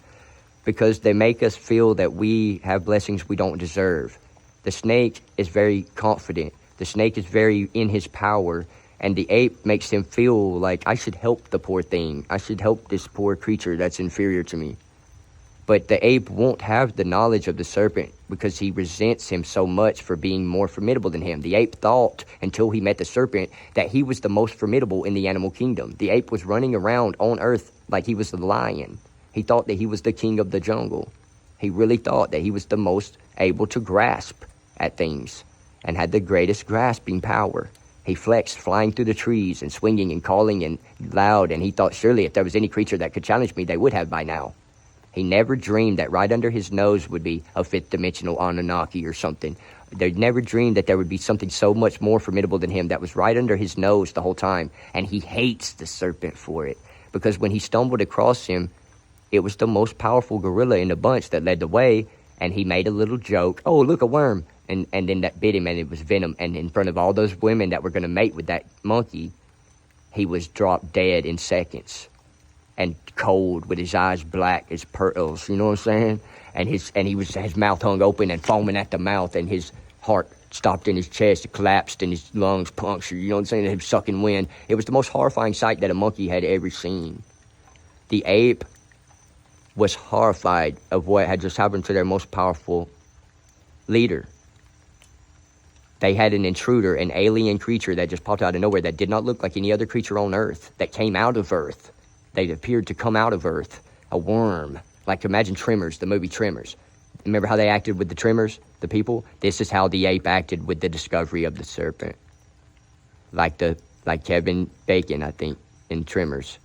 because they make us feel that we have blessings we don't deserve. The snake is very confident. The snake is very in his power, and the ape makes him feel like, I should help the poor thing. I should help this poor creature that's inferior to me. But the ape won't have the knowledge of the serpent, because he resents him so much for being more formidable than him. The ape thought, until he met the serpent, that he was the most formidable in the animal kingdom. The ape was running around on earth like he was the lion. He thought that he was the king of the jungle. He really thought that he was the most able to grasp at things and had the greatest grasping power. He flexed, flying through the trees and swinging and calling and loud, and he thought, surely if there was any creature that could challenge me, they would have by now. He never dreamed that right under his nose would be a fifth-dimensional Anunnaki or something. They never dreamed that there would be something so much more formidable than him that was right under his nose the whole time, and he hates the serpent for it, because when he stumbled across him, it was the most powerful gorilla in the bunch that led the way, and he made a little joke, oh, look, a worm, and then that bit him, and it was venom, and in front of all those women that were going to mate with that monkey, he was dropped dead in seconds, and cold, with his eyes black as pearls, you know what I'm saying? And his mouth hung open and foaming at the mouth, and his heart stopped in his chest, it collapsed, and his lungs punctured, you know what I'm saying? Him sucking wind. It was the most horrifying sight that a monkey had ever seen. The ape was horrified of what had just happened to their most powerful leader. They had an intruder, an alien creature that just popped out of nowhere that did not look like any other creature on Earth, that came out of Earth. They appeared to come out of Earth. A worm. Like, imagine Tremors, the movie Tremors. Remember how they acted with the Tremors, the people? This is how the ape acted with the discovery of the serpent. Like Kevin Bacon, I think, in Tremors.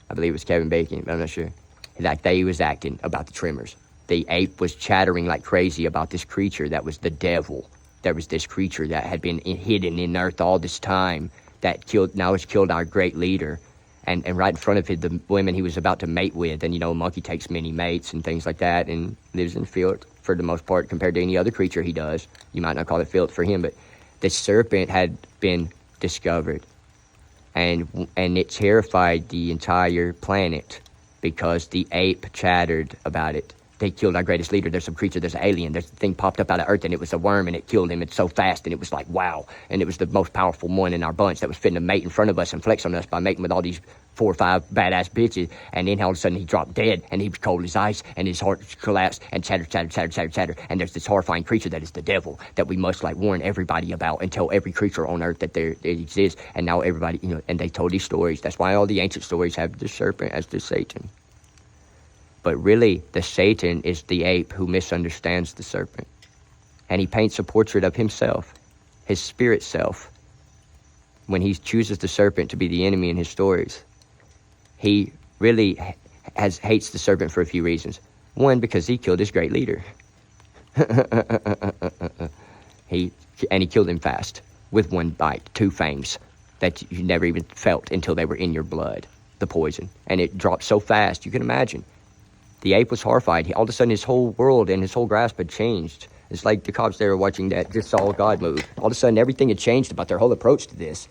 I believe it was Kevin Bacon, but I'm not sure. Like they was acting about the Tremors. The ape was chattering like crazy about this creature that was the devil. There was this creature that had been hidden in Earth all this time that has killed our great leader. And right in front of him, the women he was about to mate with. And, a monkey takes many mates and things like that and lives in filth for the most part compared to any other creature he does. You might not call it filth for him, but the serpent had been discovered. And it terrified the entire planet, because the ape chattered about it they killed our greatest leader. There's some creature, there's an alien. There's a thing popped up out of earth, and it was a worm, and it killed him. It's so fast, and it was like, wow. And it was the most powerful one in our bunch that was fitting to mate in front of us and flex on us by mating with all these 4 or 5 badass bitches. And then all of a sudden he dropped dead, and he was cold as ice, and his heart collapsed, and chatter. And there's this horrifying creature that is the devil that we must like warn everybody about and tell every creature on earth that it exists. And now everybody, and they told these stories. That's why all the ancient stories have the serpent as the Satan. But really, the Satan is the ape who misunderstands the serpent. And he paints a portrait of himself, his spirit self, when he chooses the serpent to be the enemy in his stories. He really hates the serpent for a few reasons. One, because he killed his great leader. He killed him fast with one bite, 2 fangs that you never even felt until they were in your blood, the poison. And it dropped so fast, you can imagine. The ape was horrified. All of a sudden, his whole world and his whole grasp had changed. It's like the cops there watching that just saw God move. All of a sudden, everything had changed about their whole approach to this.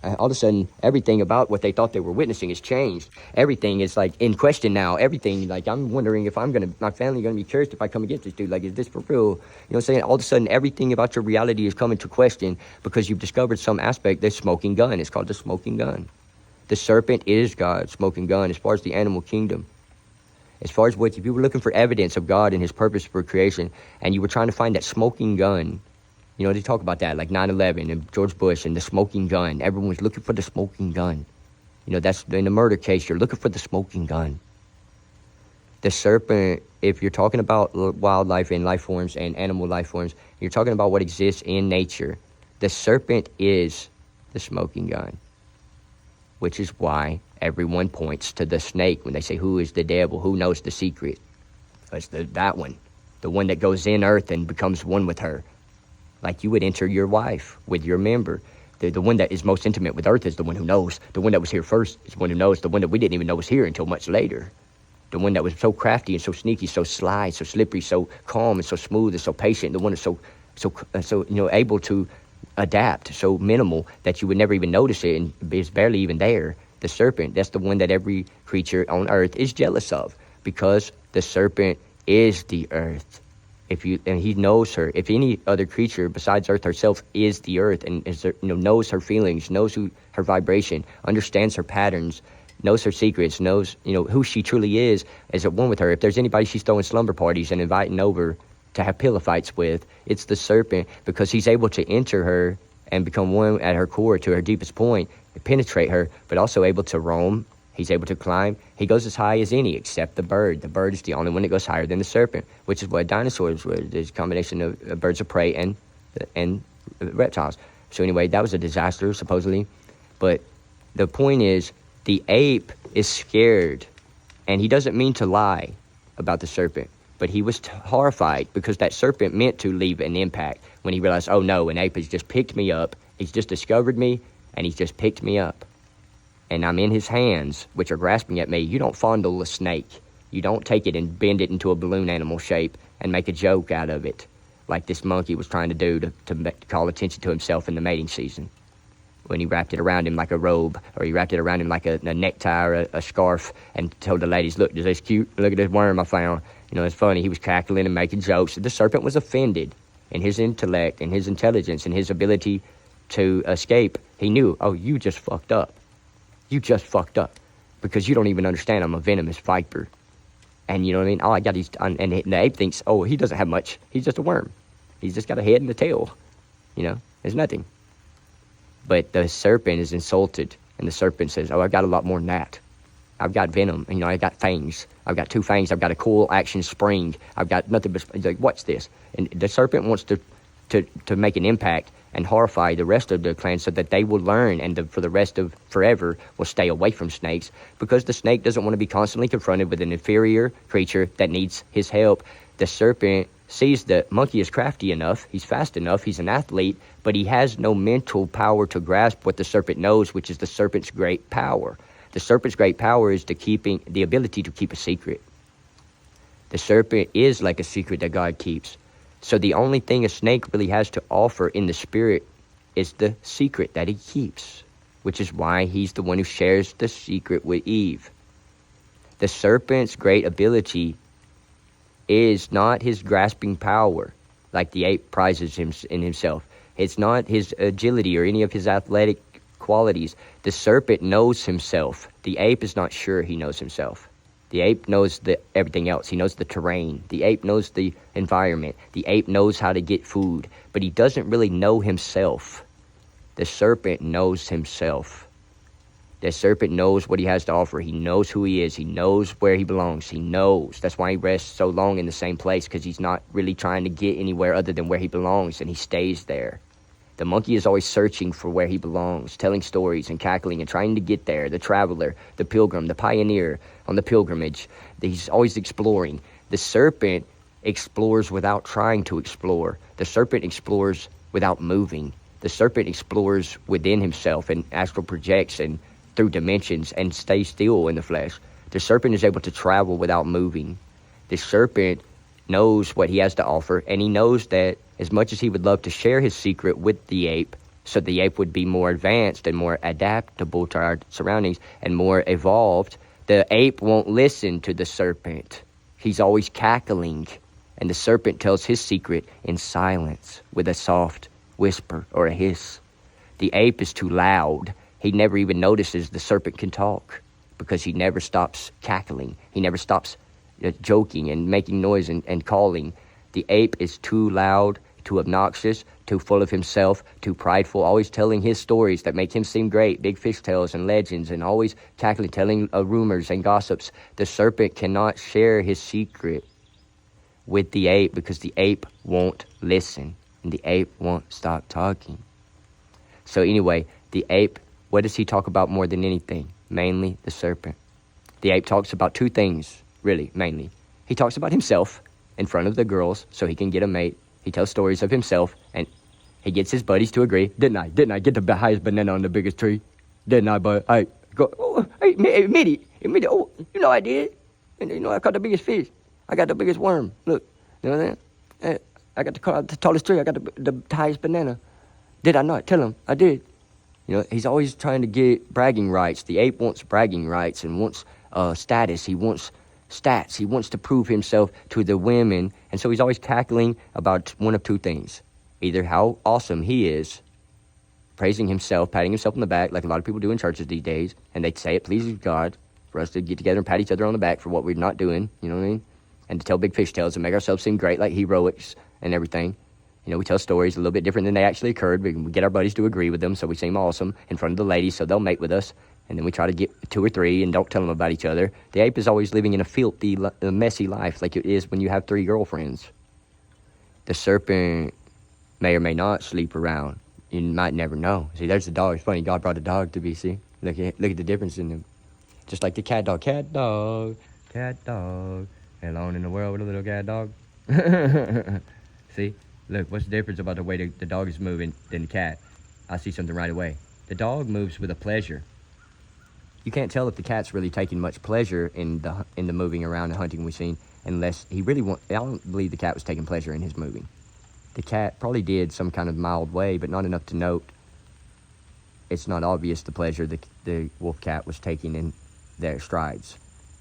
All of a sudden, everything about what they thought they were witnessing has changed. Everything is like in question now. Everything, like I'm wondering if my family gonna be cursed if I come against this dude. Like, is this for real? You know what I'm saying? All of a sudden, everything about your reality is coming to question because you've discovered some aspect. The smoking gun. It's called the smoking gun. The serpent is God's smoking gun as far as the animal kingdom. As far as if you were looking for evidence of God and his purpose for creation, and you were trying to find that smoking gun, they talk about that, like 9/11 and George Bush and the smoking gun. Everyone was looking for the smoking gun. That's in a murder case, you're looking for the smoking gun. The serpent, if you're talking about wildlife and life forms and animal life forms, you're talking about what exists in nature. The serpent is the smoking gun, which is why everyone points to the snake when they say, who is the devil? Who knows the secret? It's that one, the one that goes in earth and becomes one with her. Like you would enter your wife with your member. The one that is most intimate with earth is the one who knows. The one that was here first is the one who knows. The one that we didn't even know was here until much later. The one that was so crafty and so sneaky, so sly, so slippery, so calm and so smooth and so patient. The one that's so able to adapt, so minimal that you would never even notice it and is barely even there. The serpent, that's the one that every creature on earth is jealous of, because the serpent is the earth. And he knows her. If any other creature besides earth herself is the earth and knows her feelings, knows her vibration, understands her patterns, knows her secrets, knows who she truly is at one with her. If there's anybody she's throwing slumber parties and inviting over to have pillow fights with, it's the serpent, because he's able to enter her and become one at her core to her deepest point, penetrate her, but also able to roam. He's able to climb. He goes as high as any except the bird. The bird is the only one that goes higher than the serpent, which is what dinosaurs were. There's a combination of birds of prey and reptiles. So anyway, that was a disaster, supposedly. But the point is, the ape is scared, and he doesn't mean to lie about the serpent. But he was horrified because that serpent meant to leave an impact when he realized, oh no, an ape has just picked me up. He's just discovered me, and he's just picked me up. And I'm in his hands, which are grasping at me. You don't fondle a snake. You don't take it and bend it into a balloon animal shape and make a joke out of it, like this monkey was trying to do to call attention to himself in the mating season, when he wrapped it around him like a robe, or he wrapped it around him like a necktie or a scarf, and told the ladies, look, is this cute? Look at this worm I found. It's funny. He was cackling and making jokes. The serpent was offended in his intellect and his intelligence and his ability to escape. He knew, oh, you just fucked up. You just fucked up, because you don't even understand I'm a venomous viper. And you know what I mean? All I got is, and the ape thinks, oh, he doesn't have much. He's just a worm. He's just got a head and a tail. There's nothing. But the serpent is insulted, and the serpent says, oh, I've got a lot more than that. I've got venom. I've got fangs. I've got 2 fangs. I've got a cool action spring. I've got nothing but, like, what's this? And the serpent wants to make an impact and horrify the rest of the clan so that they will learn, and for the rest of forever will stay away from snakes, because the snake doesn't want to be constantly confronted with an inferior creature that needs his help. The serpent sees the monkey is crafty enough, he's fast enough, he's an athlete, but he has no mental power to grasp what the serpent knows, which is the serpent's great power. The serpent's great power is the ability to keep a secret. The serpent is like a secret that God keeps. So the only thing a snake really has to offer in the spirit is the secret that he keeps, which is why he's the one who shares the secret with Eve. The serpent's great ability is not his grasping power, like the ape prizes him in himself. It's not his agility or any of his athletic qualities. The serpent knows himself. The ape is not sure he knows himself. The ape knows everything else. He knows the terrain. The ape knows the environment. The ape knows how to get food, but he doesn't really know himself. The serpent knows himself. The serpent knows what he has to offer. He knows who he is. He knows where he belongs. He knows. That's why he rests so long in the same place, because he's not really trying to get anywhere other than where he belongs, and he stays there. The monkey is always searching for where he belongs, telling stories and cackling and trying to get there. The traveler, the pilgrim, the pioneer on the pilgrimage. He's always exploring. The serpent explores without trying to explore. The serpent explores without moving. The serpent explores within himself and astral projects and through dimensions and stays still in the flesh. The serpent is able to travel without moving. The serpent knows what he has to offer, and he knows that as much as he would love to share his secret with the ape, so the ape would be more advanced and more adaptable to our surroundings and more evolved, the ape won't listen to the serpent. He's always cackling, and the serpent tells his secret in silence with a soft whisper or a hiss. The ape is too loud. He never even notices the serpent can talk because he never stops cackling. He never stops joking and making noise and calling. The ape is too loud, too obnoxious, too full of himself, too prideful, always telling his stories that make him seem great, big fish tales and legends, and always cackling, telling rumors and gossips. The serpent cannot share his secret with the ape because the ape won't listen, and the ape won't stop talking. So anyway, the ape, what does he talk about more than anything? Mainly the serpent. The ape talks about two things, really, mainly. He talks about himself in front of the girls so he can get a mate. He tells stories of himself, and he gets his buddies to agree. Didn't I get the highest banana on the biggest tree? Didn't I, bud? Hey, Mitty, oh, you know I did. And you know I caught the biggest fish. I got the biggest worm. Look, you know what I'm saying? I got the tallest tree. I got the highest banana. Did I not? Tell him I did. You know, he's always trying to get bragging rights. The ape wants bragging rights and wants status. He wants stats. He wants to prove himself to the women. And so he's always cackling about one of two things. Either how awesome he is, praising himself, patting himself on the back, like a lot of people do in churches these days. And they say it pleases God for us to get together and pat each other on the back for what we're not doing. You know what I mean? And to tell big fish tales and make ourselves seem great, like heroics and everything. You know, we tell stories a little bit different than they actually occurred. We get our buddies to agree with them so we seem awesome in front of the ladies so they'll mate with us. And then we try to get two or three and don't tell them about each other. The ape is always living in a filthy, messy life like it is when you have 3 girlfriends. The serpent may or may not sleep around. You might never know. See, there's the dog. It's funny, God brought a dog to BC. Look at the difference in them. Just like the cat dog. Cat dog. Alone in the world with a little cat dog. See? Look, what's the difference about the way the dog is moving than the cat? I see something right away. The dog moves with a pleasure. You can't tell if the cat's really taking much pleasure in the moving around and hunting we've seen, unless he really I don't believe the cat was taking pleasure in his moving. The cat probably did some kind of mild way, but not enough to note. It's not obvious the pleasure the wolf cat was taking in their strides,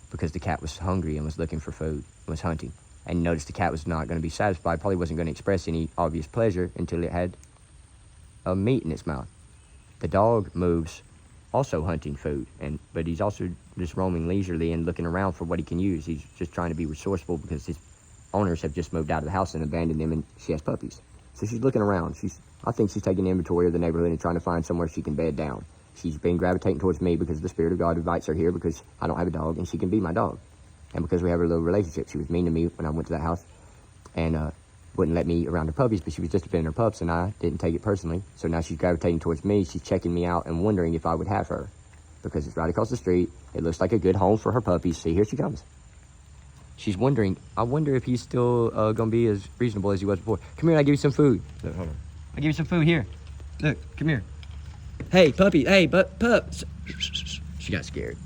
because the cat was hungry and was looking for food and was hunting. And noticed the cat was not going to be satisfied, probably wasn't going to express any obvious pleasure until it had meat in its mouth. The dog moves also hunting food, but he's also just roaming leisurely and looking around for what he can use. He's just trying to be resourceful because his owners have just moved out of the house and abandoned him, and she has puppies. So she's looking around. I think she's taking inventory of the neighborhood and trying to find somewhere she can bed down. She's been gravitating towards me because the Spirit of God invites her here because I don't have a dog and she can be my dog. And because we have a little relationship. She was mean to me when I went to that house and wouldn't let me around her puppies, but she was just defending her pups, and I didn't take it personally. So now she's gravitating towards me. She's checking me out and wondering if I would have her because it's right across the street. It looks like a good home for her puppies. See, here she comes. She's wondering, I wonder if he's still going to be as reasonable as he was before. Come here, I'll give you some food. Look, hold on. I'll give you some food here. Look, come here. Hey, puppy. Hey, pups. She got scared.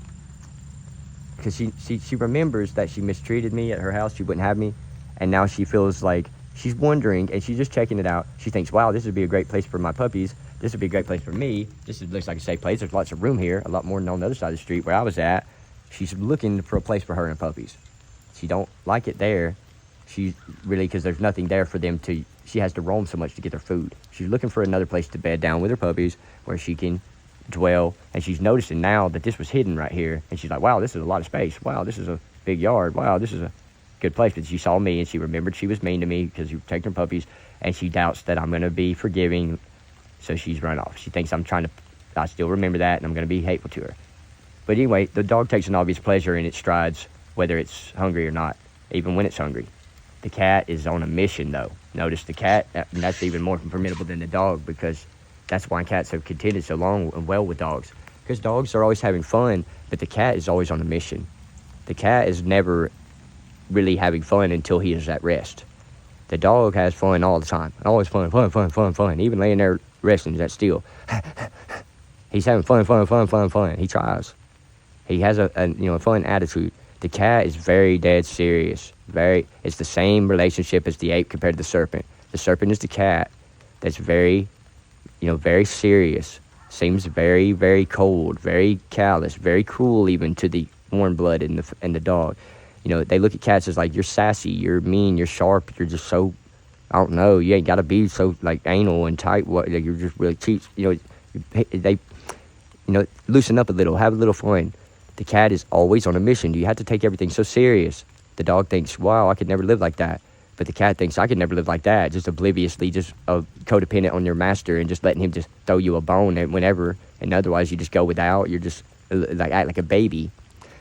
Because she remembers that she mistreated me at her house. She wouldn't have me. And now she feels like she's wondering, and she's just checking it out. She thinks, wow, this would be a great place for my puppies. This would be a great place for me. Looks like a safe place. There's lots of room here, a lot more than on the other side of the street where I was at. She's looking for a place for her and puppies. She don't like it there. She really, because there's nothing there for them to, she has to roam so much to get their food. She's looking for another place to bed down with her puppies where she can dwell. And she's noticing now that this was hidden right here. And she's like, wow, this is a lot of space. Wow, this is a big yard. Wow, this is a good place. But she saw me and she remembered she was mean to me because you were taking her puppies. And she doubts that I'm going to be forgiving. So she's run off. She thinks I still remember that and I'm going to be hateful to her. But anyway, the dog takes an obvious pleasure in its strides, whether it's hungry or not, even when it's hungry. The cat is on a mission, though. Notice the cat, and that's even more formidable than the dog, because that's why cats have contended so long and well with dogs. Because dogs are always having fun, but the cat is always on a mission. The cat is never really having fun until he is at rest. The dog has fun all the time. Always fun. Even laying there resting, that's still. He's having fun. He tries. He has a fun attitude. The cat is very dead serious. It's the same relationship as the ape compared to the serpent. The serpent is the cat that's very serious. Seems very, very cold, very callous, very cruel even to the warm blood in the dog. They look at cats as like, you're sassy, you're mean, you're sharp, you're just so, I don't know, you ain't got to be so like anal and tight. You're just really cheap. They loosen up a little, have a little fun. The cat is always on a mission. You have to take everything so serious. The dog thinks, wow, I could never live like that. But the cat thinks, I could never live like that. Just obliviously, just codependent on your master and just letting him just throw you a bone whenever. And otherwise, you just go without. You're just act like a baby.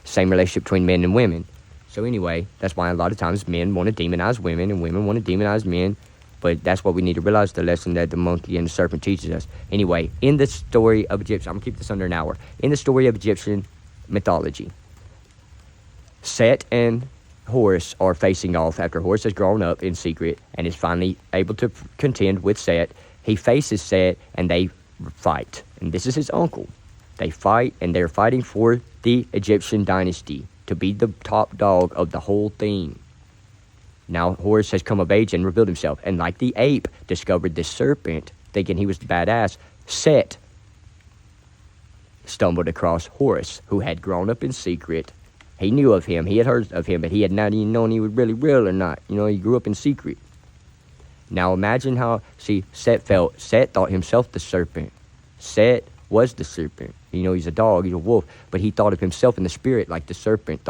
Same relationship between men and women. So anyway, that's why a lot of times men want to demonize women and women want to demonize men. But that's what we need to realize, the lesson that the monkey and the serpent teaches us. Anyway, in the story of Egyptian, I'm going to keep this under an hour. In the story of Egyptian mythology, Set and Horus are facing off after Horus has grown up in secret and is finally able to contend with Set. He faces Set and they fight. And this is his uncle. They fight and they're fighting for the Egyptian dynasty to be the top dog of the whole thing. Now Horus has come of age and revealed himself. And like the ape discovered the serpent, thinking he was the badass, Set stumbled across Horus, who had grown up in secret. He knew of him. He had heard of him, but he had not even known he was really real or not. He grew up in secret. Now imagine how, Set felt. Set thought himself the serpent. Set was the serpent. He's a dog, he's a wolf, but he thought of himself in the spirit like the serpent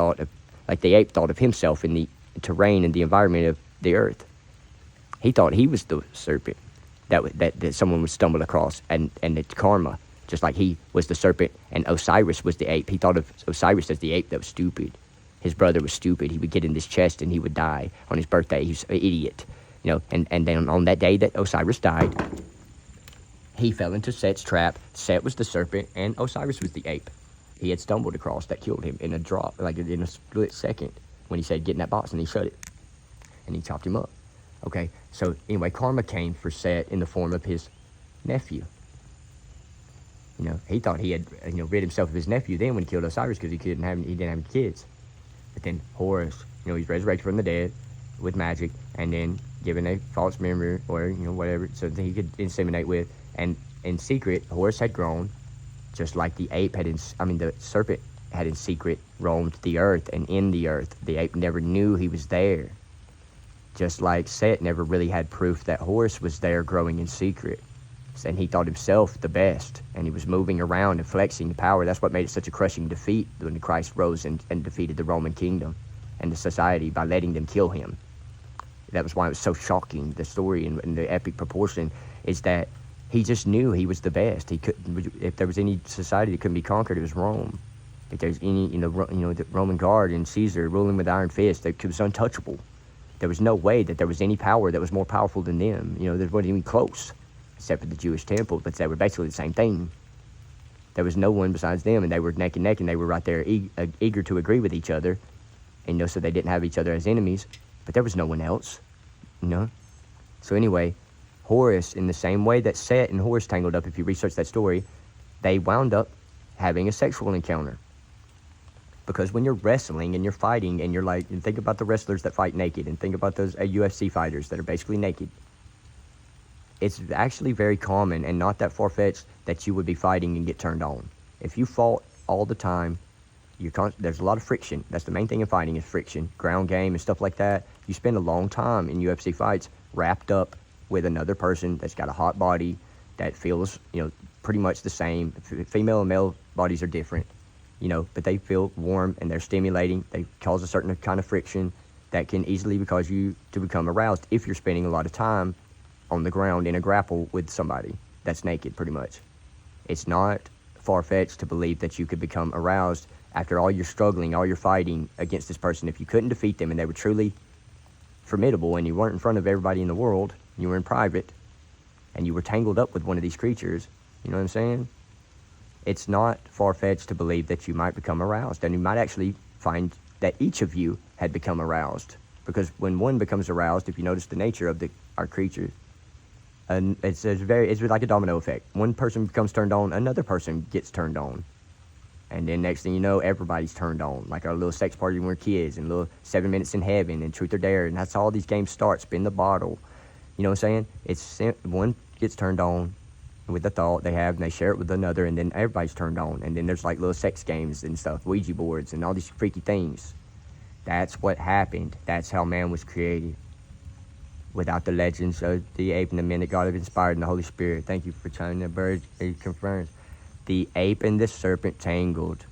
like the ape thought of himself in the terrain and the environment of the earth. He thought he was the serpent that someone would stumble across, and it's karma. Just like he was the serpent and Osiris was the ape. He thought of Osiris as the ape that was stupid. His brother was stupid. He would get in this chest and he would die on his birthday. He was an idiot. And then on that day that Osiris died, he fell into Set's trap. Set was the serpent and Osiris was the ape. He had stumbled across that killed him in a drop, like in a split second when he said, get in that box, and he shut it. And he chopped him up. Okay, so anyway, karma came for Set in the form of his nephew. He thought he had, rid himself of his nephew then when he killed Osiris because he didn't have any kids. But then Horus, he's resurrected from the dead with magic and then given a false memory or, whatever, so that he could inseminate with. And in secret, Horus had grown just like the ape the serpent had in secret roamed the earth and in the earth. The ape never knew he was there. Just like Set never really had proof that Horus was there growing in secret. And he thought himself the best, and he was moving around and flexing power. That's what made it such a crushing defeat when Christ rose and defeated the Roman kingdom and the society by letting them kill him. That was why it was so shocking. The story and the epic proportion is that he just knew he was the best. If there was any society that couldn't be conquered, it was Rome. If there's any, the Roman guard and Caesar ruling with iron fist, it was untouchable. There was no way that there was any power that was more powerful than them. There wasn't even close. Except for the Jewish temple, but they were basically the same thing. There was no one besides them, and they were neck and neck, and they were right there eager to agree with each other, and so they didn't have each other as enemies, but there was no one else, So anyway, Horus, in the same way that Set and Horus tangled up, if you research that story, they wound up having a sexual encounter. Because when you're wrestling and you're fighting, and and think about the wrestlers that fight naked, and think about those UFC fighters that are basically naked. It's actually very common and not that far-fetched that you would be fighting and get turned on. If you fought all the time, there's a lot of friction. That's the main thing in fighting is friction. Ground game and stuff like that. You spend a long time in UFC fights wrapped up with another person that's got a hot body that feels, pretty much the same. Female and male bodies are different, but they feel warm and they're stimulating. They cause a certain kind of friction that can easily cause you to become aroused if you're spending a lot of time on the ground in a grapple with somebody that's naked, pretty much. It's not far-fetched to believe that you could become aroused after all your struggling, all your fighting against this person. If you couldn't defeat them and they were truly formidable and you weren't in front of everybody in the world, you were in private, and you were tangled up with one of these creatures, you know what I'm saying? It's not far-fetched to believe that you might become aroused, and you might actually find that each of you had become aroused. Because when one becomes aroused, if you notice the nature of our creatures, and it's like a domino effect. One person becomes turned on, another person gets turned on. And then next thing you know, everybody's turned on. Like our little sex party when we're kids, and little 7 Minutes in Heaven, and Truth or Dare, and that's how all these games start. Spin the bottle. You know what I'm saying? One gets turned on with the thought they have, and they share it with another, and then everybody's turned on. And then there's like little sex games and stuff, Ouija boards, and all these freaky things. That's what happened. That's how man was created. Without the legends of the ape and the men that God have inspired in the Holy Spirit. Thank you for chiming the bird. It confirms. The ape and the serpent tangled,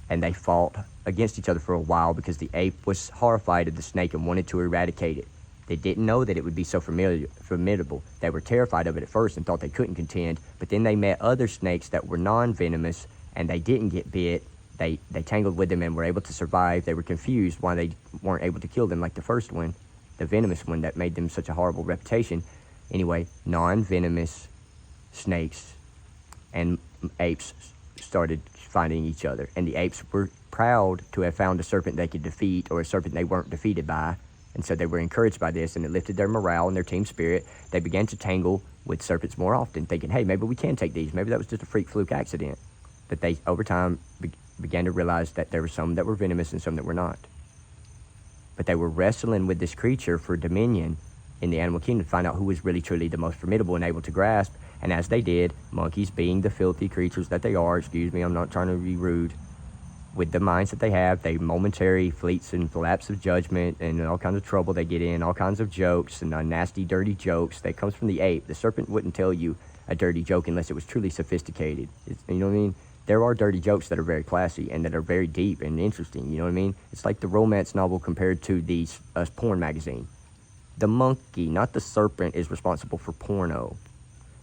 and they fought against each other for a while because the ape was horrified of the snake and wanted to eradicate it. They didn't know that it would be so formidable. They were terrified of it at first and thought they couldn't contend, but then they met other snakes that were non-venomous, and they didn't get bit. They tangled with them and were able to survive. They were confused why they weren't able to kill them like the first one, the venomous one that made them such a horrible reputation. Anyway, non-venomous snakes and apes started fighting each other, and the apes were proud to have found a serpent they could defeat, or a serpent they weren't defeated by, and so they were encouraged by this, and it lifted their morale and their team spirit. They began to tangle with serpents more often, thinking, hey, maybe we can take these. Maybe that was just a fluke accident. But they, over time, began to realize that there were some that were venomous and some that were not. But they were wrestling with this creature for dominion in the animal kingdom to find out who was really truly the most formidable and able to grasp. And as they did, monkeys being the filthy creatures that they are, excuse me, I'm not trying to be rude, with the minds that they have, they momentary fleets and lapse of judgment and all kinds of trouble they get in, all kinds of jokes and nasty, dirty jokes that comes from the ape. The serpent wouldn't tell you a dirty joke unless it was truly sophisticated. You know what I mean? There are dirty jokes that are very classy and that are very deep and interesting, you know what I mean? It's like the romance novel compared to the porn magazine. The monkey, not the serpent, is responsible for porno.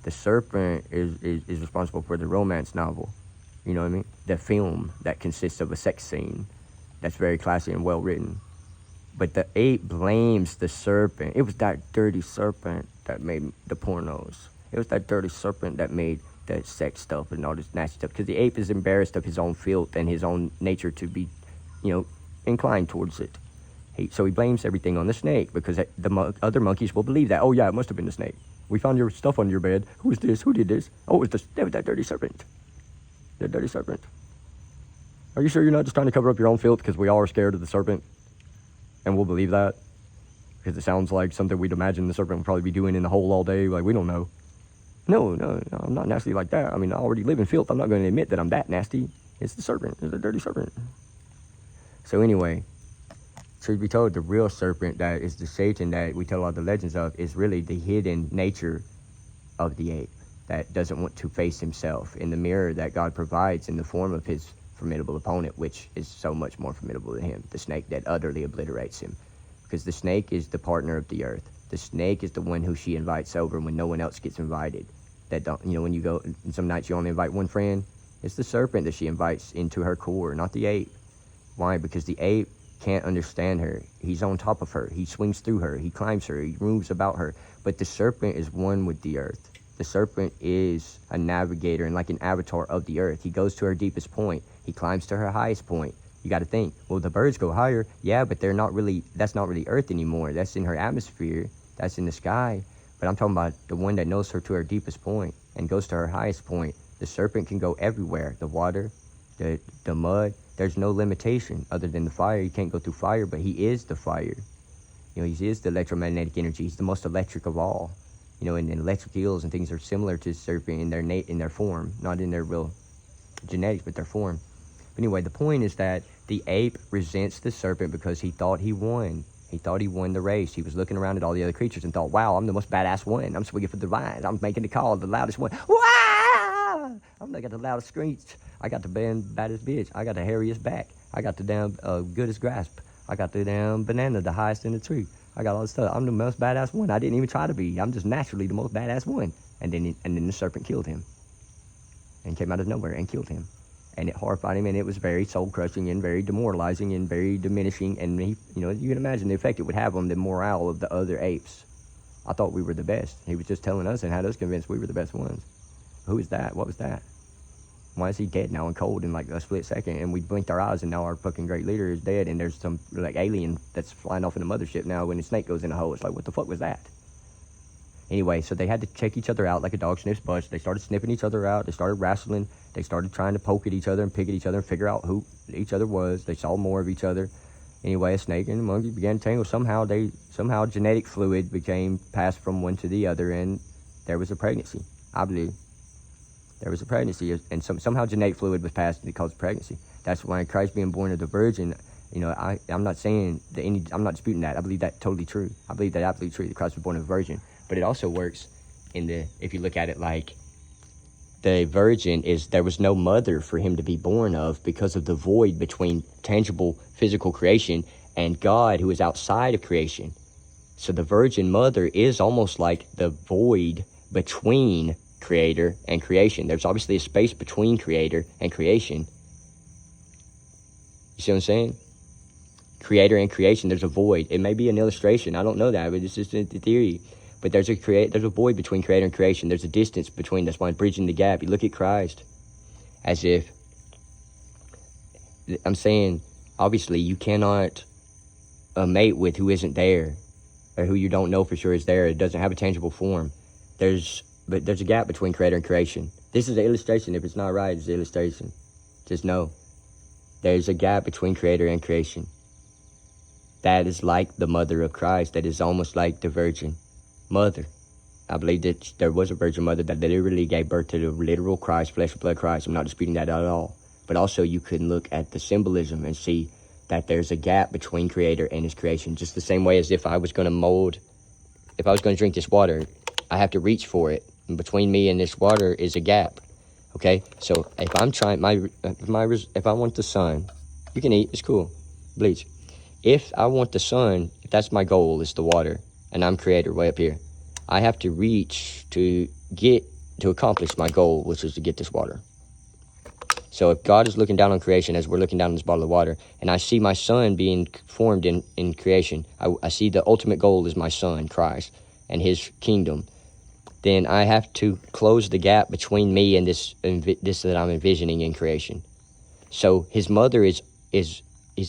The serpent is responsible for the romance novel. You know what I mean? The film that consists of a sex scene that's very classy and well written. But the ape blames the serpent. It was that dirty serpent that made the pornos. It was that dirty serpent that made the sex stuff and all this nasty stuff. Because the ape is embarrassed of his own filth and his own nature to be, inclined towards it. So he blames everything on the snake because the other monkeys will believe that. Oh yeah, it must have been the snake. We found your stuff under your bed. Who is this? Who did this? Oh, it was that dirty serpent. That dirty serpent. Are you sure you're not just trying to cover up your own filth because we all are scared of the serpent? And we'll believe that? Because it sounds like something we'd imagine the serpent would probably be doing in the hole all day. Like, we don't know. No, I'm not nasty like that. I mean, I already live in filth. I'm not going to admit that I'm that nasty. It's the serpent. It's the dirty serpent. So anyway, truth be told, the real serpent that is the Satan that we tell all the legends of is really the hidden nature of the ape that doesn't want to face himself in the mirror that God provides in the form of his formidable opponent, which is so much more formidable than him, the snake that utterly obliterates him. Because the snake is the partner of the earth. The snake is the one who she invites over when no one else gets invited. That don't, when you go, some nights you only invite one friend, it's the serpent that she invites into her core, not the ape. Why? Because the ape can't understand her. He's on top of her. He swings through her. He climbs her. He moves about her. But the serpent is one with the earth. The serpent is a navigator and like an avatar of the earth. He goes to her deepest point. He climbs to her highest point. You got to think, well, the birds go higher. Yeah, but that's not really earth anymore. That's in her atmosphere. That's in the sky. But I'm talking about the one that knows her to her deepest point and goes to her highest point. The serpent can go everywhere. The water, the mud. There's no limitation other than the fire. You can't go through fire, but he is the fire. He is the electromagnetic energy. He's the most electric of all. And electric eels and things are similar to serpent in their form, not in their real genetics, but their form. But anyway, the point is that the ape resents the serpent because he thought he won. He thought he won the race. He was looking around at all the other creatures and thought, wow, I'm the most badass one. I'm swinging for the vines. I'm making the call, the loudest one. Wow! I'm got the loudest screech. I got the baddest bitch. I got the hairiest back. I got the damn goodest grasp. I got the damn banana, the highest in the tree. I got all this stuff. I'm the most badass one. I didn't even try to be. I'm just naturally the most badass one. And then the serpent killed him. And came out of nowhere and killed him. And it horrified him, and it was very soul-crushing and very demoralizing and very diminishing. And he, you can imagine the effect it would have on the morale of the other apes. I thought we were the best. He was just telling us and had us convinced we were the best ones. Who is that? What was that? Why is he dead now and cold in like a split second? And we blinked our eyes, and now our fucking great leader is dead, and there's some like alien that's flying off in the mothership now when the snake goes in a hole. It's like, what the fuck was that? Anyway, so they had to check each other out like a dog sniffs butts. They started sniffing each other out. They started wrestling. They started trying to poke at each other and pick at each other and figure out who each other was. They saw more of each other. Anyway, a snake and a monkey began to tangle. Somehow genetic fluid became passed from one to the other, and there was a pregnancy. I believe there was a pregnancy, and somehow genetic fluid was passed and it caused pregnancy. That's why Christ being born of the virgin. I'm not saying that I'm not disputing that. I believe that totally true. I believe that absolutely true. That Christ was born of a virgin. But it also works if you look at it like the virgin there was no mother for him to be born of because of the void between tangible physical creation and God who is outside of creation. So the virgin mother is almost like the void between creator and creation. There's obviously a space between creator and creation. You see what I'm saying? Creator and creation, there's a void. It may be an illustration. I don't know that, but it's just the theory. But there's a void between creator and creation. There's a distance between. That's why I'm bridging the gap. You look at Christ as if, I'm saying, obviously you cannot mate with who isn't there or who you don't know for sure is there. It doesn't have a tangible form. But there's a gap between creator and creation. This is an illustration. If it's not right, it's an illustration. Just know there's a gap between creator and creation. That is like the mother of Christ. That is almost like the virgin mother. I believe that there was a virgin mother that literally gave birth to the literal Christ, flesh and blood Christ. I'm not disputing that at all. But also you can look at the symbolism and see that there's a gap between creator and his creation. Just the same way as if I was going to drink this water, I have to reach for it. And between me and this water is a gap. Okay? So if I'm trying, if I want the sun, you can eat, it's cool. Bleach. If I want the sun, if that's my goal, is the water, and I'm creator way up here, I have to reach to accomplish my goal, which is to get this water. So if God is looking down on creation as we're looking down on this bottle of water, and I see my son being formed in creation, I see the ultimate goal is my son, Christ, and his kingdom, then I have to close the gap between me and this that I'm envisioning in creation. So his mother is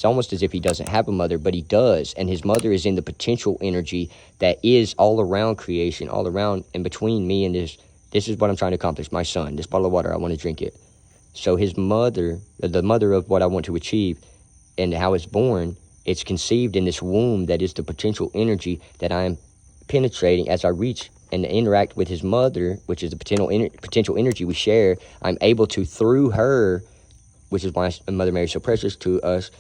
almost as if he doesn't have a mother, but he does. And his mother is in the potential energy that is all around creation, all around and between me and this. This is what I'm trying to accomplish. My son, this bottle of water, I want to drink it. So his mother, the mother of what I want to achieve and how it's born, it's conceived in this womb that is the potential energy that I'm penetrating as I reach and interact with his mother, which is the potential energy we share. I'm able to, through her, which is why Mother Mary is so precious to us,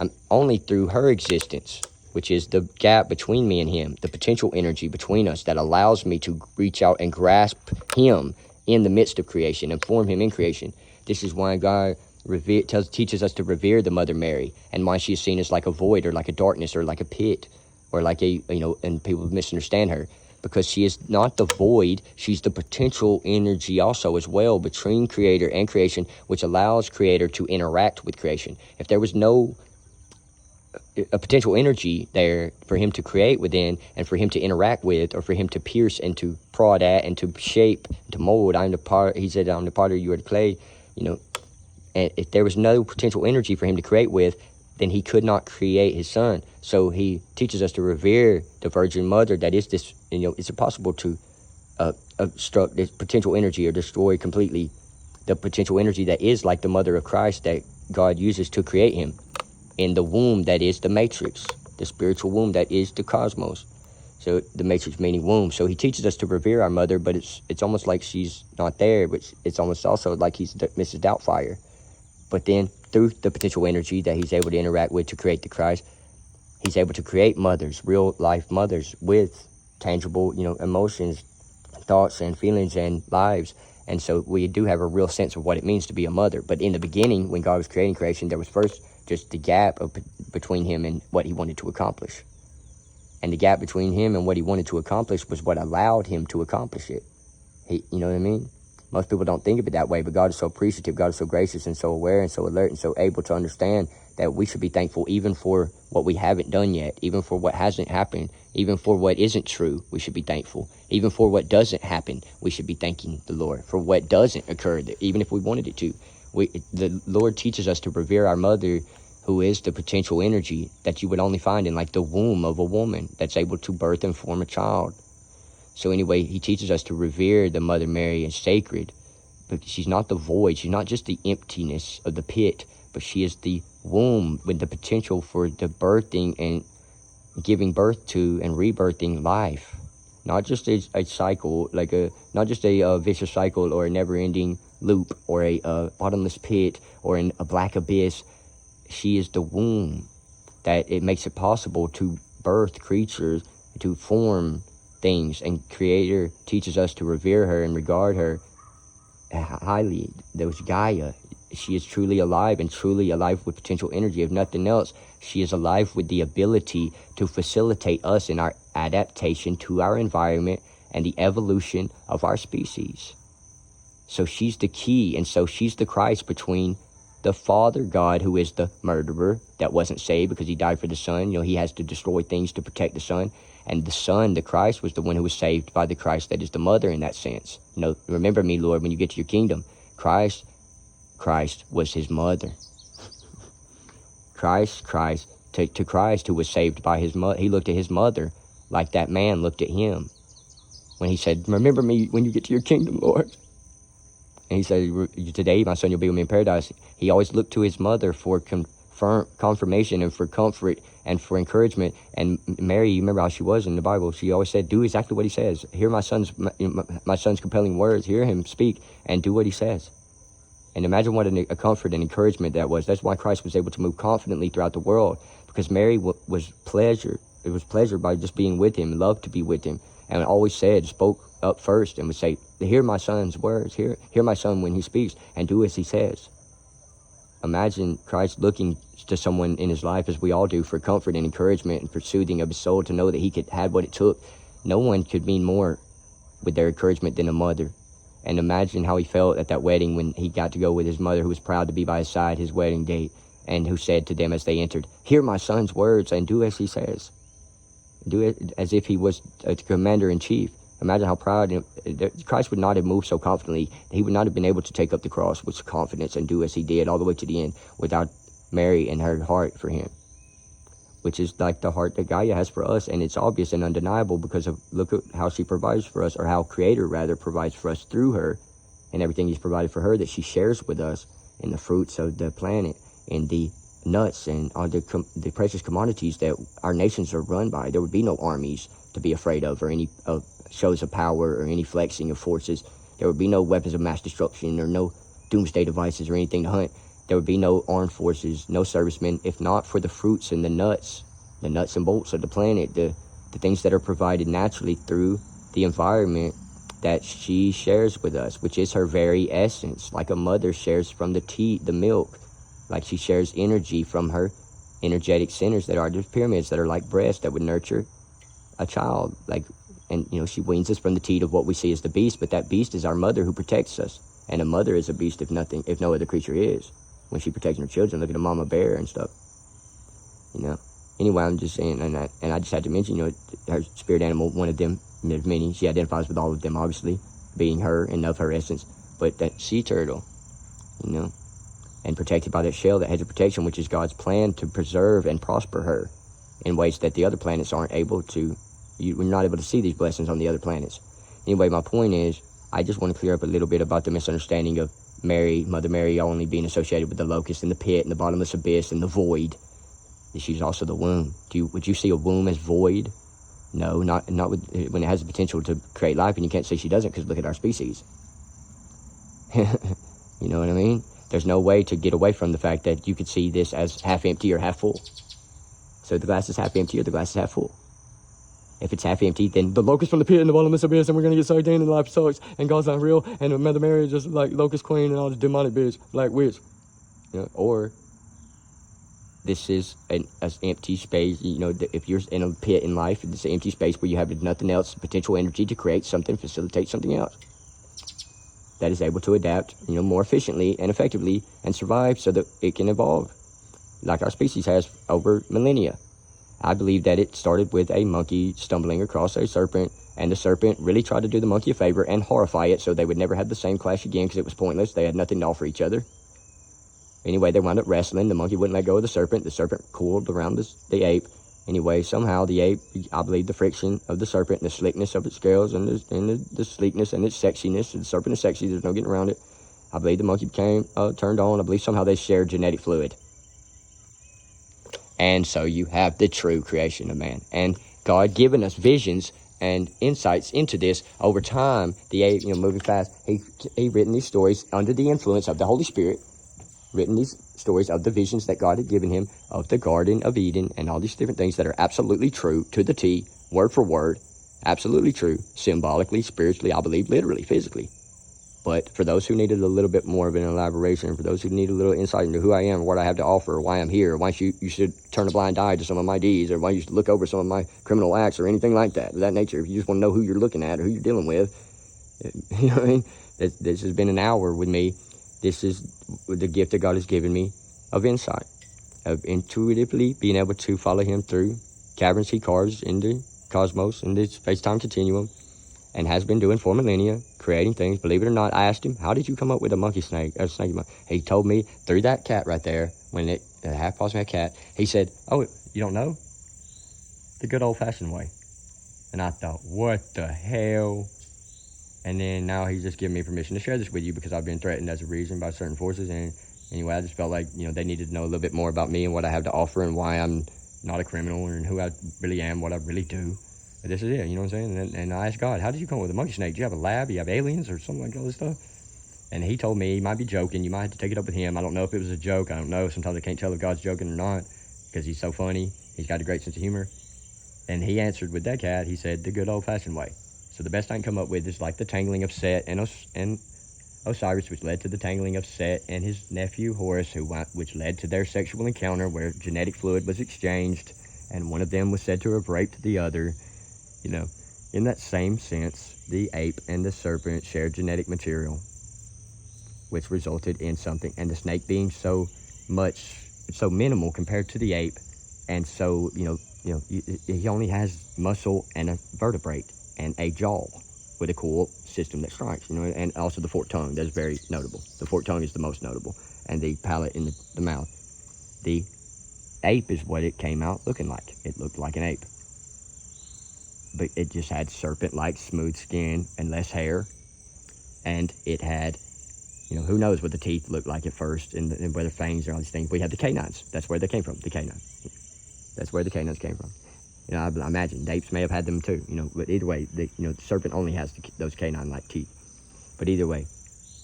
I'm only through her existence, which is the gap between me and him, the potential energy between us that allows me to reach out and grasp him in the midst of creation and form him in creation. This is why God teaches us to revere the Mother Mary, and why she is seen as like a void or like a darkness or like a pit or like and people misunderstand her, because she is not the void, she's the potential energy also as well between creator and creation, which allows creator to interact with creation. If there was no a potential energy there for him to create within and for him to interact with, or for him to pierce and to prod at and to shape, to mold, he said, I'm the potter, you are the clay, and if there was no potential energy for him to create with, then he could not create his son. So he teaches us to revere the Virgin Mother. That is this, it's impossible to obstruct this potential energy or destroy completely the potential energy that is like the Mother of Christ that God uses to create him in the womb that is the matrix, the spiritual womb that is the cosmos. So the matrix meaning womb. So he teaches us to revere our mother, but it's almost like she's not there, but it's almost also like he's Mrs. Doubtfire. But then through the potential energy that he's able to interact with to create the Christ, He's able to create mothers, real life mothers with tangible, emotions, thoughts and feelings and lives. And so we do have a real sense of what it means to be a mother. But in the beginning, when God was creating creation, there was first just the gap between him and what he wanted to accomplish. And the gap between him and what he wanted to accomplish was what allowed him to accomplish it. You know what I mean? Most people don't think of it that way, but God is so appreciative, God is so gracious and so aware and so alert and so able to understand that we should be thankful even for what we haven't done yet, even for what hasn't happened, even for what isn't true, we should be thankful. Even for what doesn't happen, we should be thanking the Lord. For what doesn't occur, even if we wanted it to. The Lord teaches us to revere our mother, who is the potential energy that you would only find in like the womb of a woman that's able to birth and form a child. So anyway, he teaches us to revere the Mother Mary as sacred, but she's not the void. She's not just the emptiness of the pit, but she is the womb with the potential for the birthing and giving birth to and rebirthing life. Not just a cycle, not just a vicious cycle or a never-ending loop or a bottomless pit or a black abyss. She is the womb that it makes it possible to birth creatures, to form things, and Creator teaches us to revere her and regard her highly. There was Gaia. She is truly alive and truly alive with potential energy. If nothing else, she is alive with the ability to facilitate us in our adaptation to our environment and the evolution of our species. So she's the key, and so she's the Christ between the Father God, who is the murderer that wasn't saved because he died for the Son. He has to destroy things to protect the Son. And the Son, the Christ, was the one who was saved by the Christ that is the mother in that sense. Remember me, Lord, when you get to your kingdom. Christ was his mother. Christ, to Christ, who was saved by his mother. He looked at his mother like that man looked at him when he said, remember me when you get to your kingdom, Lord. And he said, today, my son, you'll be with me in paradise. He always looked to his mother for confirmation and for comfort and for encouragement. And Mary, you remember how she was in the Bible. She always said, do exactly what he says. Hear my son's compelling words. Hear him speak and do what he says. And imagine what a comfort and encouragement that was. That's why Christ was able to move confidently throughout the world, because Mary was pleasured. It was pleasure by just being with him, loved to be with him, and always spoke up first and would say, hear my son's words, hear my son when he speaks, and do as he says. Imagine Christ looking to someone in his life, as we all do, for comfort and encouragement and for soothing of his soul, to know that he could have what it took. No one could mean more with their encouragement than a mother. And imagine how he felt at that wedding when he got to go with his mother, who was proud to be by his side, his wedding date, and who said to them as they entered, hear my son's words and do as he says. Do it as if he was a commander-in-chief. Imagine how proud. Christ would not have moved so confidently. He would not have been able to take up the cross with confidence and do as he did all the way to the end without Mary and her heart for him, which is like the heart that Gaia has for us. And it's obvious and undeniable because of, look at how she provides for us, or how Creator rather provides for us through her, and everything he's provided for her that she shares with us in the fruits of the planet, in the nuts and all the precious commodities that our nations are run by. There would be no armies to be afraid of, or any shows of power, or any flexing of forces. There would be no weapons of mass destruction, or no doomsday devices or anything to hunt. There would be no armed forces, no servicemen, if not for the fruits and the nuts and bolts of the planet, the things that are provided naturally through the environment that she shares with us, which is her very essence, like a mother shares from the milk, like she shares energy from her energetic centers that are just pyramids that are like breasts that would nurture a child. And she weans us from the teat of what we see as the beast, but that beast is our mother who protects us. And a mother is a beast if no other creature is. When she protects her children, look at a mama bear and stuff. Anyway, I'm just saying, and I just had to mention, her spirit animal, one of them, there's many. She identifies with all of them, obviously, being her and of her essence. But that sea turtle, and protected by that shell, that hedge of protection, which is God's plan to preserve and prosper her in ways that the other planets aren't able to. We're not able to see these blessings on the other planets. Anyway, my point is, I just want to clear up a little bit about the misunderstanding of Mary, Mother Mary, only being associated with the locust and the pit and the bottomless abyss and the void. She's also the womb. Would you see a womb as void? No, not when it has the potential to create life, and you can't say she doesn't, because look at our species. You know what I mean? There's no way to get away from the fact that you could see this as half empty or half full. So the glass is half empty or the glass is half full. If it's half empty, then the locust from the pit and the bottomless abyss, and we're going to get sucked in, and life sucks, and God's not real, and Mother Mary is just like locust queen and all this demonic bitch, black witch. You know, or this is an empty space. You know, if you're in a pit in life, it's an empty space where you have nothing else, potential energy to create something, facilitate something else that is able to adapt, you know, more efficiently and effectively and survive so that it can evolve like our species has over millennia. I believe that it started with a monkey stumbling across a serpent, and the serpent really tried to do the monkey a favor and horrify it so they would never have the same clash again because it was pointless. They had nothing to offer each other. Anyway, they wound up wrestling. The monkey wouldn't let go of the serpent. The serpent coiled around the ape. Anyway, somehow the ape, I believe the friction of the serpent and the slickness of its scales and the sleekness and its sexiness. The serpent is sexy. There's no getting around it. I believe the monkey became turned on. I believe somehow they shared genetic fluid. And so you have the true creation of man. And God given us visions and insights into this over time. The ape, you know, moving fast, he written these stories under the influence of the Holy Spirit, written these stories of the visions that God had given him of the Garden of Eden and all these different things that are absolutely true to the T, word for word, absolutely true, symbolically, spiritually, I believe, literally, physically. But for those who needed a little bit more of an elaboration, for those who need a little insight into who I am, what I have to offer, why I'm here, why you should turn a blind eye to some of my deeds, or why you should look over some of my criminal acts, or anything like that, of that nature. If you just want to know who you're looking at or who you're dealing with, you know what I mean? This has been an hour with me. This is the gift that God has given me of insight, of intuitively being able to follow him through caverns he carves in the cosmos, in the space-time continuum, and has been doing for millennia, creating things. Believe it or not, I asked him, how did you come up with a snake monkey? He told me through that cat right there, when it half-possum had cat, he said, oh, you don't know? The good old-fashioned way. And I thought, what the hell? And then now he's just giving me permission to share this with you because I've been threatened as a reason by certain forces. And anyway, I just felt like, you know, they needed to know a little bit more about me and what I have to offer and why I'm not a criminal and who I really am, what I really do. But this is it, you know what I'm saying? And I asked God, how did you come up with a monkey snake? Do you have a lab? Do you have aliens or something like all this stuff? And he told me he might be joking. You might have to take it up with him. I don't know if it was a joke. I don't know. Sometimes I can't tell if God's joking or not because he's so funny. He's got a great sense of humor. And he answered with that cat. He said, the good old-fashioned way. So the best I can come up with is like the tangling of Set and Osiris, which led to the tangling of Set and his nephew Horus, which led to their sexual encounter where genetic fluid was exchanged and one of them was said to have raped the other. You know, in that same sense, the ape and the serpent shared genetic material, which resulted in something. And the snake being so minimal compared to the ape, and so, he only has muscle and a vertebrate and a jaw with a cool system that strikes, and also the forked tongue. That's very notable. The forked tongue is the most notable, and the palate in the mouth. The ape is what it came out looking like. It looked like an ape. But it just had serpent-like smooth skin and less hair. And it had, who knows what the teeth looked like at first and whether fangs or all these things. We had the canines. That's where they came from, the canines. That's where the canines came from. I imagine the apes may have had them too, but either way, the serpent only has those canine-like teeth. But either way,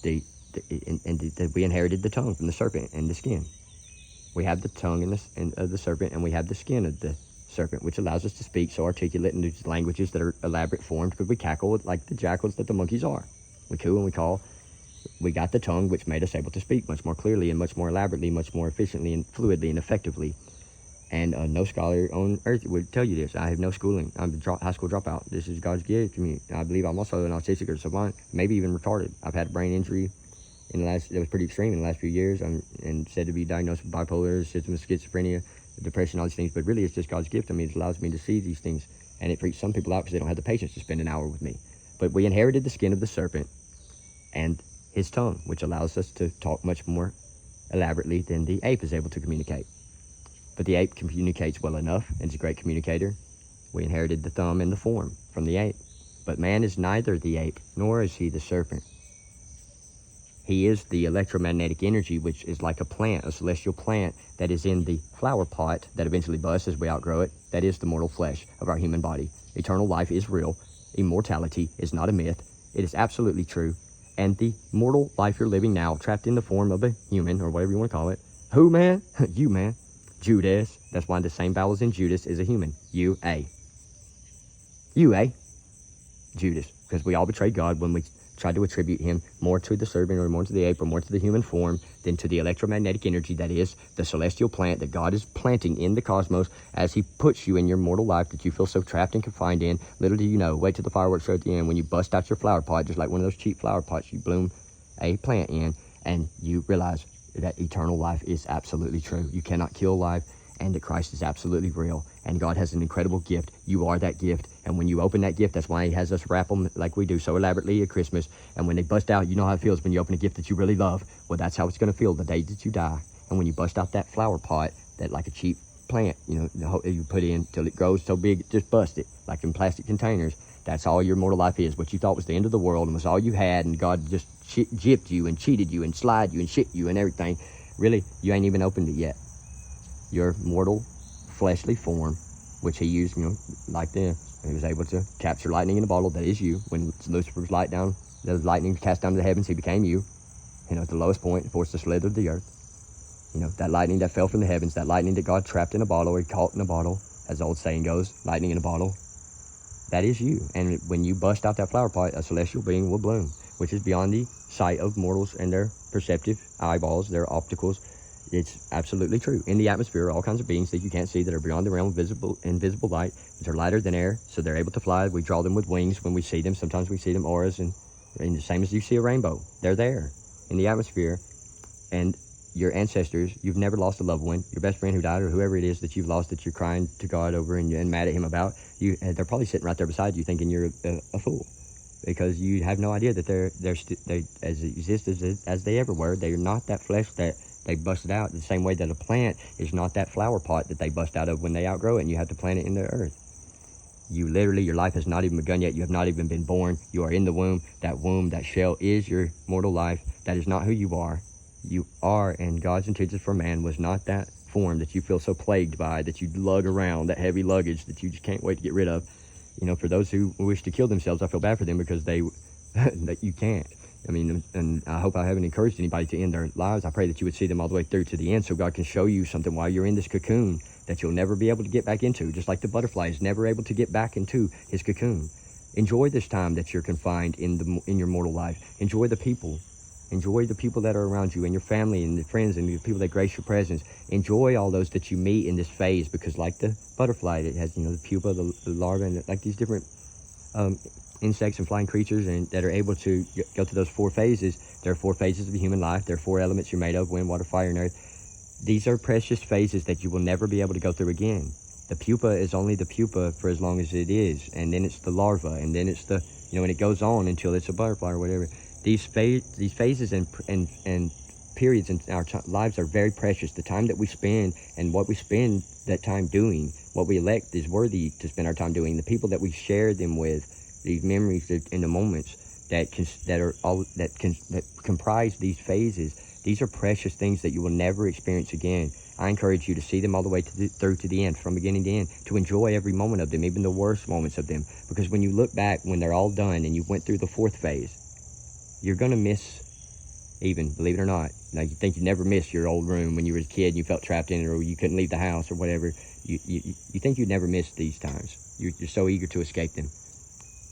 we inherited the tongue from the serpent and the skin. We have the tongue of the serpent, and we have the skin of the serpent, which allows us to speak so articulate in these languages that are elaborate forms, because we cackle like the jackals that the monkeys are. We coo and we call. We got the tongue, which made us able to speak much more clearly and much more elaborately, much more efficiently and fluidly and effectively. And no scholar on earth would tell you this. I have no schooling. I'm a high school dropout. This is God's gift to me. I believe I'm also an autistic or savant, maybe even retarded. I've had a brain injury that was pretty extreme in the last few years. And said to be diagnosed with bipolar, symptom of schizophrenia, depression, all these things. But really, it's just God's gift to me. It allows me to see these things. And it freaks some people out because they don't have the patience to spend an hour with me. But we inherited the skin of the serpent and his tongue, which allows us to talk much more elaborately than the ape is able to communicate. But the ape communicates well enough and is a great communicator. We inherited the thumb and the form from the ape. But man is neither the ape, nor is he the serpent. He is the electromagnetic energy, which is like a plant, a celestial plant that is in the flower pot that eventually busts as we outgrow it. That is the mortal flesh of our human body. Eternal life is real. Immortality is not a myth. It is absolutely true. And the mortal life you're living now, trapped in the form of a human, or whatever you want to call it. Who, man? You, man. Judas. That's why the same vowels in Judas is a human. U-A. U-A. Judas. Because we all betrayed God when we tried to attribute him more to the serpent or more to the ape or more to the human form than to the electromagnetic energy that is the celestial plant that God is planting in the cosmos as he puts you in your mortal life that you feel so trapped and confined in. Little do you know, wait till the fireworks show at the end when you bust out your flower pot, just like one of those cheap flower pots you bloom a plant in, and you realize that eternal life is absolutely true. You cannot kill life, and that Christ is absolutely real, and God has an incredible gift. You are that gift, and when you open that gift, that's why he has us wrap them like we do so elaborately at Christmas. And when they bust out, you know how it feels when you open a gift that you really love. Well, that's how it's going to feel the day that you die. And when you bust out that flower pot, that like a cheap plant, you know, you put in till it grows so big, it just bust it, like in plastic containers. That's all your mortal life is. What you thought was the end of the world and was all you had, and God just gypped you and cheated you and slid you and shit you and everything. Really, you ain't even opened it yet. Your mortal, fleshly form, which he used, you know, like this. He was able to capture lightning in a bottle. That is you. When Lucifer's the lightning cast down to the heavens, he became you. You know, at the lowest point, forced to slither to the earth. You know, that lightning that fell from the heavens, that lightning that God trapped in a bottle or caught in a bottle, as the old saying goes, lightning in a bottle. That is you. And when you bust out that flower pot, a celestial being will bloom, which is beyond the sight of mortals and their perceptive eyeballs, their opticals. It's absolutely true. In the atmosphere are all kinds of beings that you can't see that are beyond the realm of invisible light, which are lighter than air, so they're able to fly. We draw them with wings when we see them. Sometimes we see them auras, and the same as you see a rainbow. They're there in the atmosphere. And your ancestors, you've never lost a loved one. Your best friend who died or whoever it is that you've lost that you're crying to God over and mad at him about, they're probably sitting right there beside you thinking you're a fool. Because you have no idea that they as exist as they ever were. They're not that flesh that they busted out, the same way that a plant is not that flower pot that they bust out of when they outgrow it and you have to plant it in the earth. You literally, your life has not even begun yet. You have not even been born. You are in the womb. That shell is your mortal life. That is not who you are. You are, and God's intention for man was not that form that you feel so plagued by, that you lug around, that heavy luggage that you just can't wait to get rid of. You know, for those who wish to kill themselves, I feel bad for them because that you can't. I mean, and I hope I haven't encouraged anybody to end their lives. I pray that you would see them all the way through to the end so God can show you something while you're in this cocoon that you'll never be able to get back into, just like the butterfly is never able to get back into his cocoon. Enjoy this time that you're confined in your mortal life. Enjoy the people. Enjoy the people that are around you and your family and the friends and the people that grace your presence. Enjoy all those that you meet in this phase, because like the butterfly, it has, you know, the pupa, the larva, and like these different insects and flying creatures and that are able to go through those 4 phases. There are 4 phases of the human life. There are 4 elements you're made of: wind, water, fire, and earth. These are precious phases that you will never be able to go through again. The pupa is only the pupa for as long as it is, and then it's the larva, and then it's the, you know, and it goes on until it's a butterfly or whatever. These phases and periods in our lives are very precious. The time that we spend and what we spend that time doing, what we elect is worthy to spend our time doing. The people that we share them with, these memories and the moments that comprise these phases, these are precious things that you will never experience again. I encourage you to see them all the way through to the end, from beginning to end, to enjoy every moment of them, even the worst moments of them. Because when you look back, when they're all done and you went through the 4th phase, you're going to miss, even, believe it or not. Now, you think you never missed your old room when you were a kid and you felt trapped in it, or you couldn't leave the house or whatever. You think you'd never miss these times. You're so eager to escape them.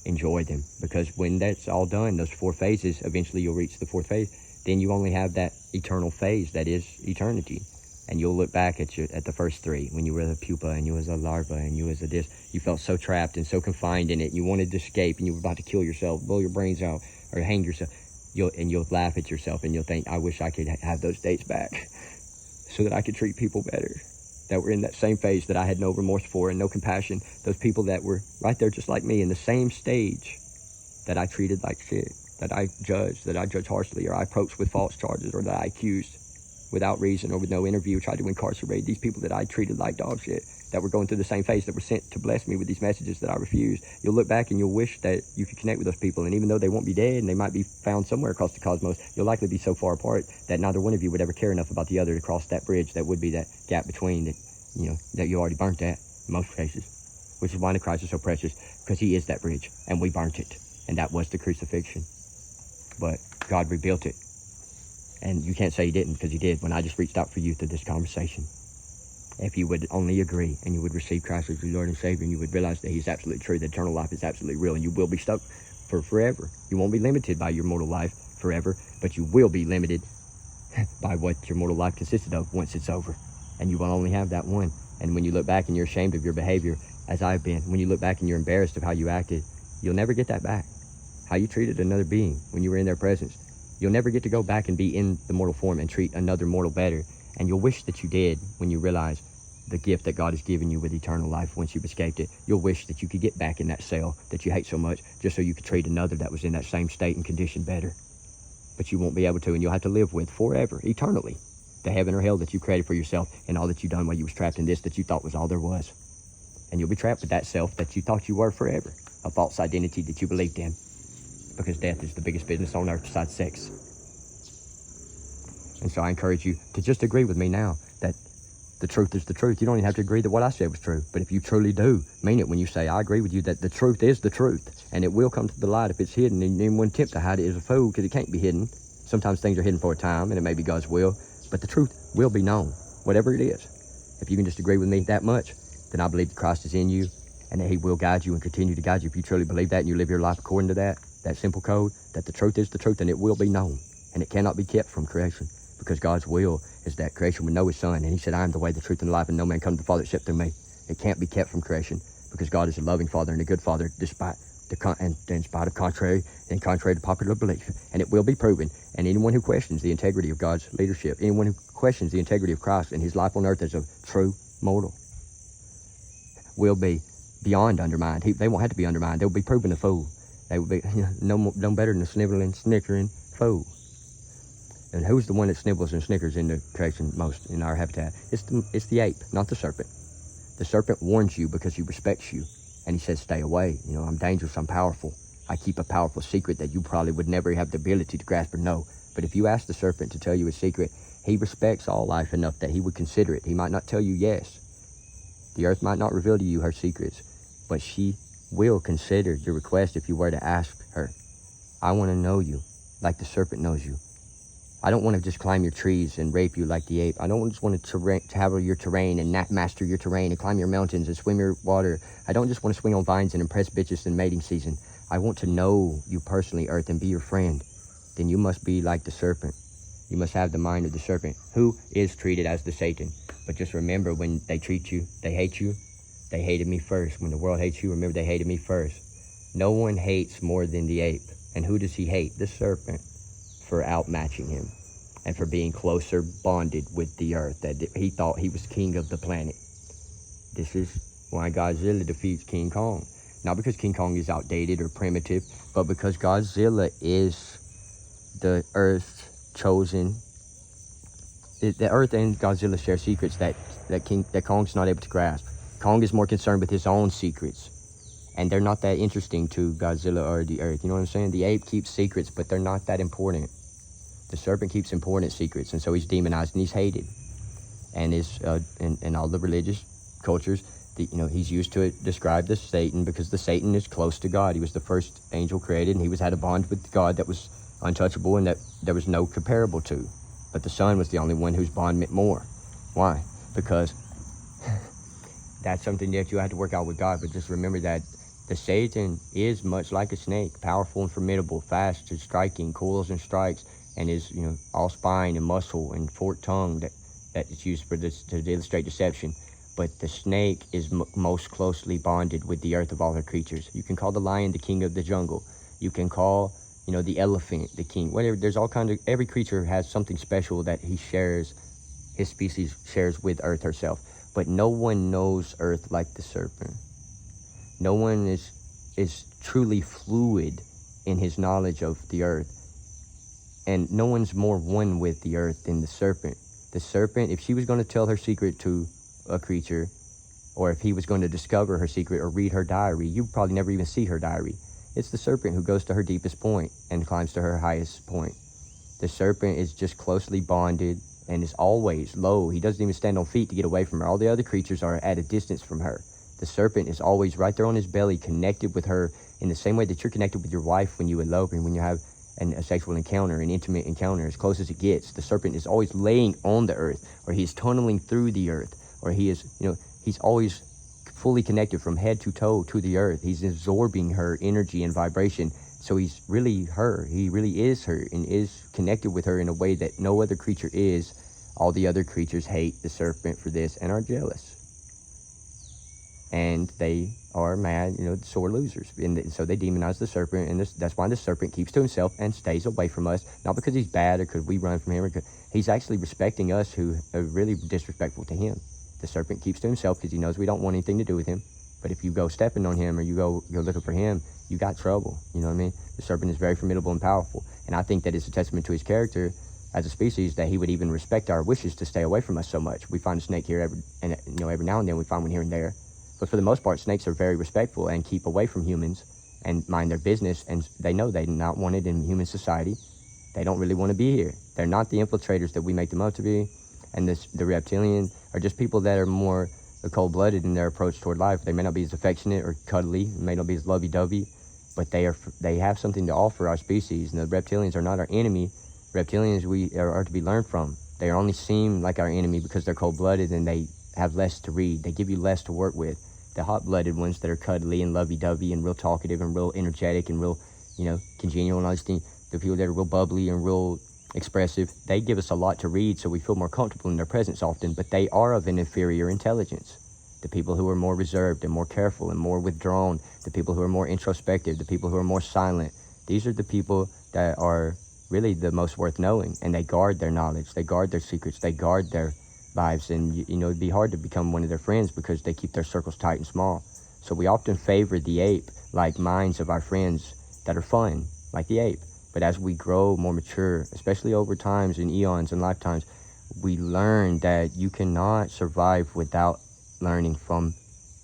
Enjoy them, because when that's all done, those 4 phases, eventually you'll reach the 4th phase. Then you only have that eternal phase that is eternity. And you'll look back at the first 3, when you were a pupa and you was a larva and you was a this. You felt so trapped and so confined in it. You wanted to escape and you were about to kill yourself, blow your brains out, or hang yourself. You'll laugh at yourself and you'll think, I wish I could have those days back so that I could treat people better, that were in that same phase that I had no remorse for and no compassion. Those people that were right there just like me in the same stage that I treated like shit, that I judged harshly, or I approached with false charges, or that I accused without reason or with no interview, tried to incarcerate. These people that I treated like dog shit, that were going through the same phase, that were sent to bless me with these messages that I refused. You'll look back and you'll wish that you could connect with those people. And even though they won't be dead and they might be found somewhere across the cosmos, you'll likely be so far apart that neither one of you would ever care enough about the other to cross that bridge that would be that gap between that, you know, that you already burnt at in most cases. Which is why the Christ is so precious, because he is that bridge and we burnt it. And that was the crucifixion. But God rebuilt it. And you can't say he didn't, because he did when I just reached out for you through this conversation. If you would only agree and you would receive Christ as your Lord and Savior, and you would realize that he's absolutely true, that eternal life is absolutely real, and you will be stuck for forever. You won't be limited by your mortal life forever, but you will be limited by what your mortal life consisted of once it's over. And you will only have that one. And when you look back and you're ashamed of your behavior, as I've been, when you look back and you're embarrassed of how you acted, you'll never get that back. How you treated another being when you were in their presence, you'll never get to go back and be in the mortal form and treat another mortal better. And you'll wish that you did when you realize the gift that God has given you with eternal life once you've escaped it. You'll wish that you could get back in that cell that you hate so much just so you could treat another that was in that same state and condition better. But you won't be able to, and you'll have to live with forever, eternally, the heaven or hell that you created for yourself and all that you done while you was trapped in this that you thought was all there was. And you'll be trapped with that self that you thought you were forever, a false identity that you believed in, because death is the biggest business on earth besides sex. And so I encourage you to just agree with me now that the truth is the truth. You don't even have to agree that what I said was true. But if you truly do mean it when you say, I agree with you that the truth is the truth, and it will come to the light if it's hidden, and anyone attempt to hide it is a fool because it can't be hidden. Sometimes things are hidden for a time, and it may be God's will, but the truth will be known, whatever it is. If you can just agree with me that much, then I believe that Christ is in you, and that he will guide you and continue to guide you. If you truly believe that and you live your life according to that simple code, that the truth is the truth, and it will be known, and it cannot be kept from creation. Because God's will is that creation would know his son. And he said, I am the way, the truth, and the life, and no man comes to the Father except through me. It can't be kept from creation because God is a loving Father and a good Father despite in spite of contrary to popular belief. And it will be proven. And anyone who questions the integrity of God's leadership, anyone who questions the integrity of Christ and his life on earth as a true mortal, will be beyond undermined. They won't have to be undermined. They'll be proven a fool. They will be no better than a sniveling, snickering fool. And who's the one that snivels and snickers in the creation most in our habitat? It's the ape, not the serpent. The serpent warns you because he respects you. And he says, stay away. You know, I'm dangerous, I'm powerful. I keep a powerful secret that you probably would never have the ability to grasp or know. But if you ask the serpent to tell you a secret, he respects all life enough that he would consider it. He might not tell you yes. The earth might not reveal to you her secrets, but she will consider your request if you were to ask her. I want to know you like the serpent knows you. I don't want to just climb your trees and rape you like the ape. I don't just want to travel your terrain and master your terrain and climb your mountains and swim your water. I don't just want to swing on vines and impress bitches in mating season. I want to know you personally, earth, and be your friend. Then you must be like the serpent. You must have the mind of the serpent, who is treated as the Satan. But just remember, when they treat you, they hate you, they hated me first. When the world hates you, remember they hated me first. No one hates more than the ape. And who does he hate? The serpent. For outmatching him and for being closer bonded with the earth, that he thought he was king of the planet. This is why Godzilla defeats King Kong. Not because King Kong is outdated or primitive, but because Godzilla is the earth's chosen. The earth and Godzilla share secrets that Kong's not able to grasp. Kong is more concerned with his own secrets. And they're not that interesting to Godzilla or the earth. You know what I'm saying? The ape keeps secrets, but they're not that important. The serpent keeps important secrets, and so he's demonized and he's hated. And in all the religious cultures, he's used to describe the Satan because the Satan is close to God. He was the first angel created, and he had a bond with God that was untouchable and that there was no comparable to. But the Son was the only one whose bond meant more. Why? Because that's something that you have to work out with God. But just remember that the Satan is much like a snake, powerful and formidable, fast and striking, coils and strikes, and is, all spine and muscle and forked tongue that is used for this to illustrate deception. But the snake is most closely bonded with the earth of all her creatures. You can call the lion the king of the jungle. You can call, the elephant the king. Whatever. There's all kinds of. Every creature has something special that his species shares with earth herself. But no one knows earth like the serpent. No one is truly fluid in his knowledge of the earth. And no one's more one with the earth than the serpent. The serpent, if she was going to tell her secret to a creature, or if he was going to discover her secret or read her diary, you'd probably never even see her diary. It's the serpent who goes to her deepest point and climbs to her highest point. The serpent is just closely bonded and is always low. He doesn't even stand on feet to get away from her. All the other creatures are at a distance from her. The serpent is always right there on his belly, connected with her in the same way that you're connected with your wife when you elope and when you have a sexual encounter, an intimate encounter, as close as it gets. The serpent is always laying on the earth, or he's tunneling through the earth, or he is, he's always fully connected from head to toe to the earth. He's absorbing her energy and vibration. So he's really her. He really is her and is connected with her in a way that no other creature is. All the other creatures hate the serpent for this and are jealous. And they are mad, sore losers. And so they demonize the serpent, and that's why the serpent keeps to himself and stays away from us. Not because he's bad or because we run from him. He's actually respecting us who are really disrespectful to him. The serpent keeps to himself because he knows we don't want anything to do with him. But if you go stepping on him or you go looking for him, you got trouble. You know what I mean? The serpent is very formidable and powerful. And I think that it's a testament to his character as a species that he would even respect our wishes to stay away from us so much. We find a snake here every now and then. We find one here and there. But for the most part, snakes are very respectful and keep away from humans and mind their business. And they know they're not wanted in human society. They don't really want to be here. They're not the infiltrators that we make them out to be. And the reptilian are just people that are more cold-blooded in their approach toward life. They may not be as affectionate or cuddly, may not be as lovey-dovey, but they have something to offer our species. And the reptilians are not our enemy. Reptilians are to be learned from. They only seem like our enemy because they're cold-blooded and they have less to read. They give you less to work with. The hot-blooded ones that are cuddly and lovey-dovey and real talkative and real energetic and real, congenial and all these things, the people that are real bubbly and real expressive, they give us a lot to read, so we feel more comfortable in their presence often, but they are of an inferior intelligence. The people who are more reserved and more careful and more withdrawn, the people who are more introspective, the people who are more silent, these are the people that are really the most worth knowing, and they guard their knowledge, they guard their secrets, they guard their lives, and it'd be hard to become one of their friends because they keep their circles tight and small. So we often favor the ape-like minds of our friends that are fun, like the ape. But as we grow more mature, especially over times and eons and lifetimes, we learn that you cannot survive without learning from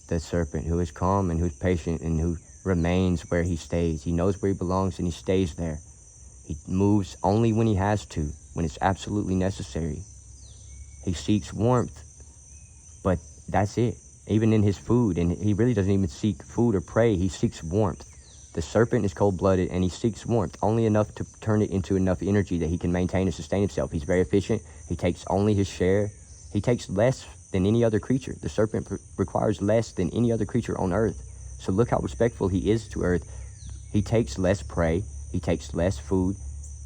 the serpent, who is calm and who's patient and who remains where he stays. He knows where he belongs and he stays there. He moves only when he has to, when it's absolutely necessary. He seeks warmth, but that's it. Even in his food, and he really doesn't even seek food or prey, he seeks warmth. The serpent is cold-blooded, and he seeks warmth, only enough to turn it into enough energy that he can maintain and sustain himself. He's very efficient. He takes only his share. He takes less than any other creature. The serpent requires less than any other creature on earth. So look how respectful he is to earth. He takes less prey. He takes less food.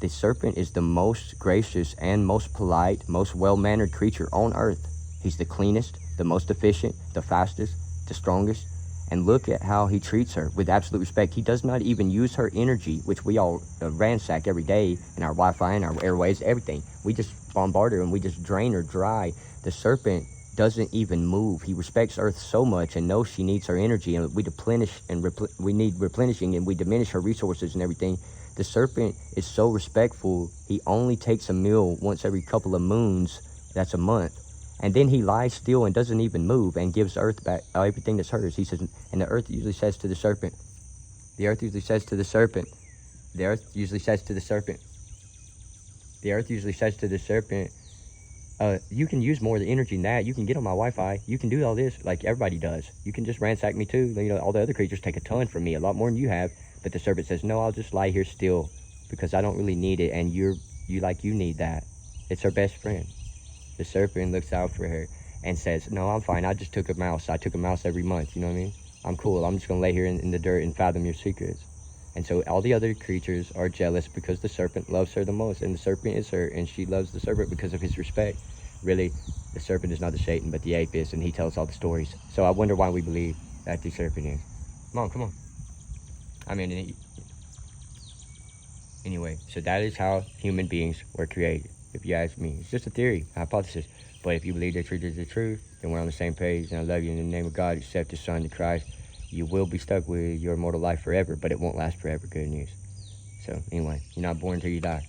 The serpent is the most gracious and most polite, most well-mannered creature on earth. He's the cleanest, the most efficient, the fastest, the strongest. And look at how he treats her with absolute respect. He does not even use her energy, which we all ransack every day in our Wi-Fi and our airways, everything. We just bombard her and we just drain her dry. The serpent doesn't even move. He respects Earth so much and knows she needs her energy, and we replenish and we need replenishing, and we diminish her resources and everything. The serpent is so respectful. He only takes a meal once every couple of moons. That's a month. And then he lies still and doesn't even move and gives Earth back everything that's hers. He says, and the Earth usually says to the serpent, the Earth usually says to the serpent, the Earth usually says to the serpent, the Earth usually says to the serpent, you can use more of the energy than that. You can get on my Wi-Fi. You can do all this like everybody does. You can just ransack me too. All the other creatures take a ton from me, a lot more than you have. But the serpent says, no, I'll just lie here still because I don't really need it. And you need that. It's her best friend. The serpent looks out for her and says, no, I'm fine. I just took a mouse. I took a mouse every month. You know what I mean? I'm cool. I'm just going to lay here in the dirt and fathom your secrets. And so all the other creatures are jealous because the serpent loves her the most. And the serpent is her, and she loves the serpent because of his respect. Really, the serpent is not the Satan, but the ape is, and he tells all the stories. So I wonder why we believe that the serpent is. Come on. I mean, anyway, so that is how human beings were created. If you ask me, it's just a theory, a hypothesis. But if you believe the truth is the truth, then we're on the same page. And I love you in the name of God. Accept His Son, the Christ. You will be stuck with your immortal life forever, but it won't last forever. Good news. So anyway, you're not born until you die.